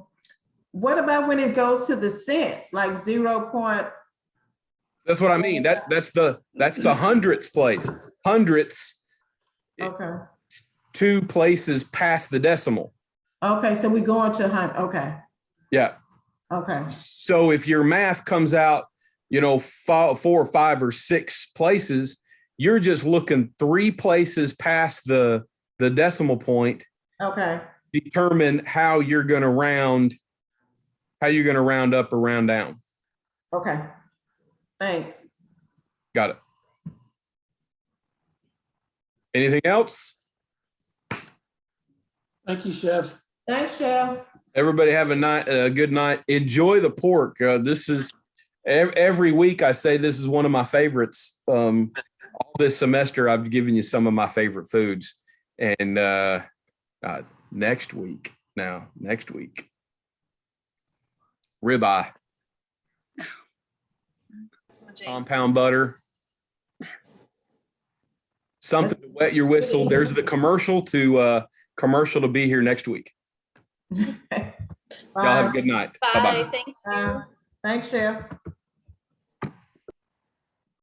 What about when it goes to the cents, like 0. That's what I mean. That's the hundredths place. Hundredths, Okay. 2 places past the decimal. Okay, so we go into okay. Yeah. Okay. So if your math comes out, 4 or 5 or 6 places, you're just looking 3 places past the decimal point. Okay. Determine how you're going to round up or round down. Okay. Thanks. Got it. Anything else? Thank you, Chef. Thanks, Chef. Everybody have a good night. Enjoy the pork. This is every week I say this is one of my favorites. All this semester I've given you some of my favorite foods. And next week, ribeye, compound butter, something to wet your whistle. There's the commercial to commercial to be here next week. Y'all have a Bye. good night. Bye, Bye-bye. thank you. Thanks, Jeff.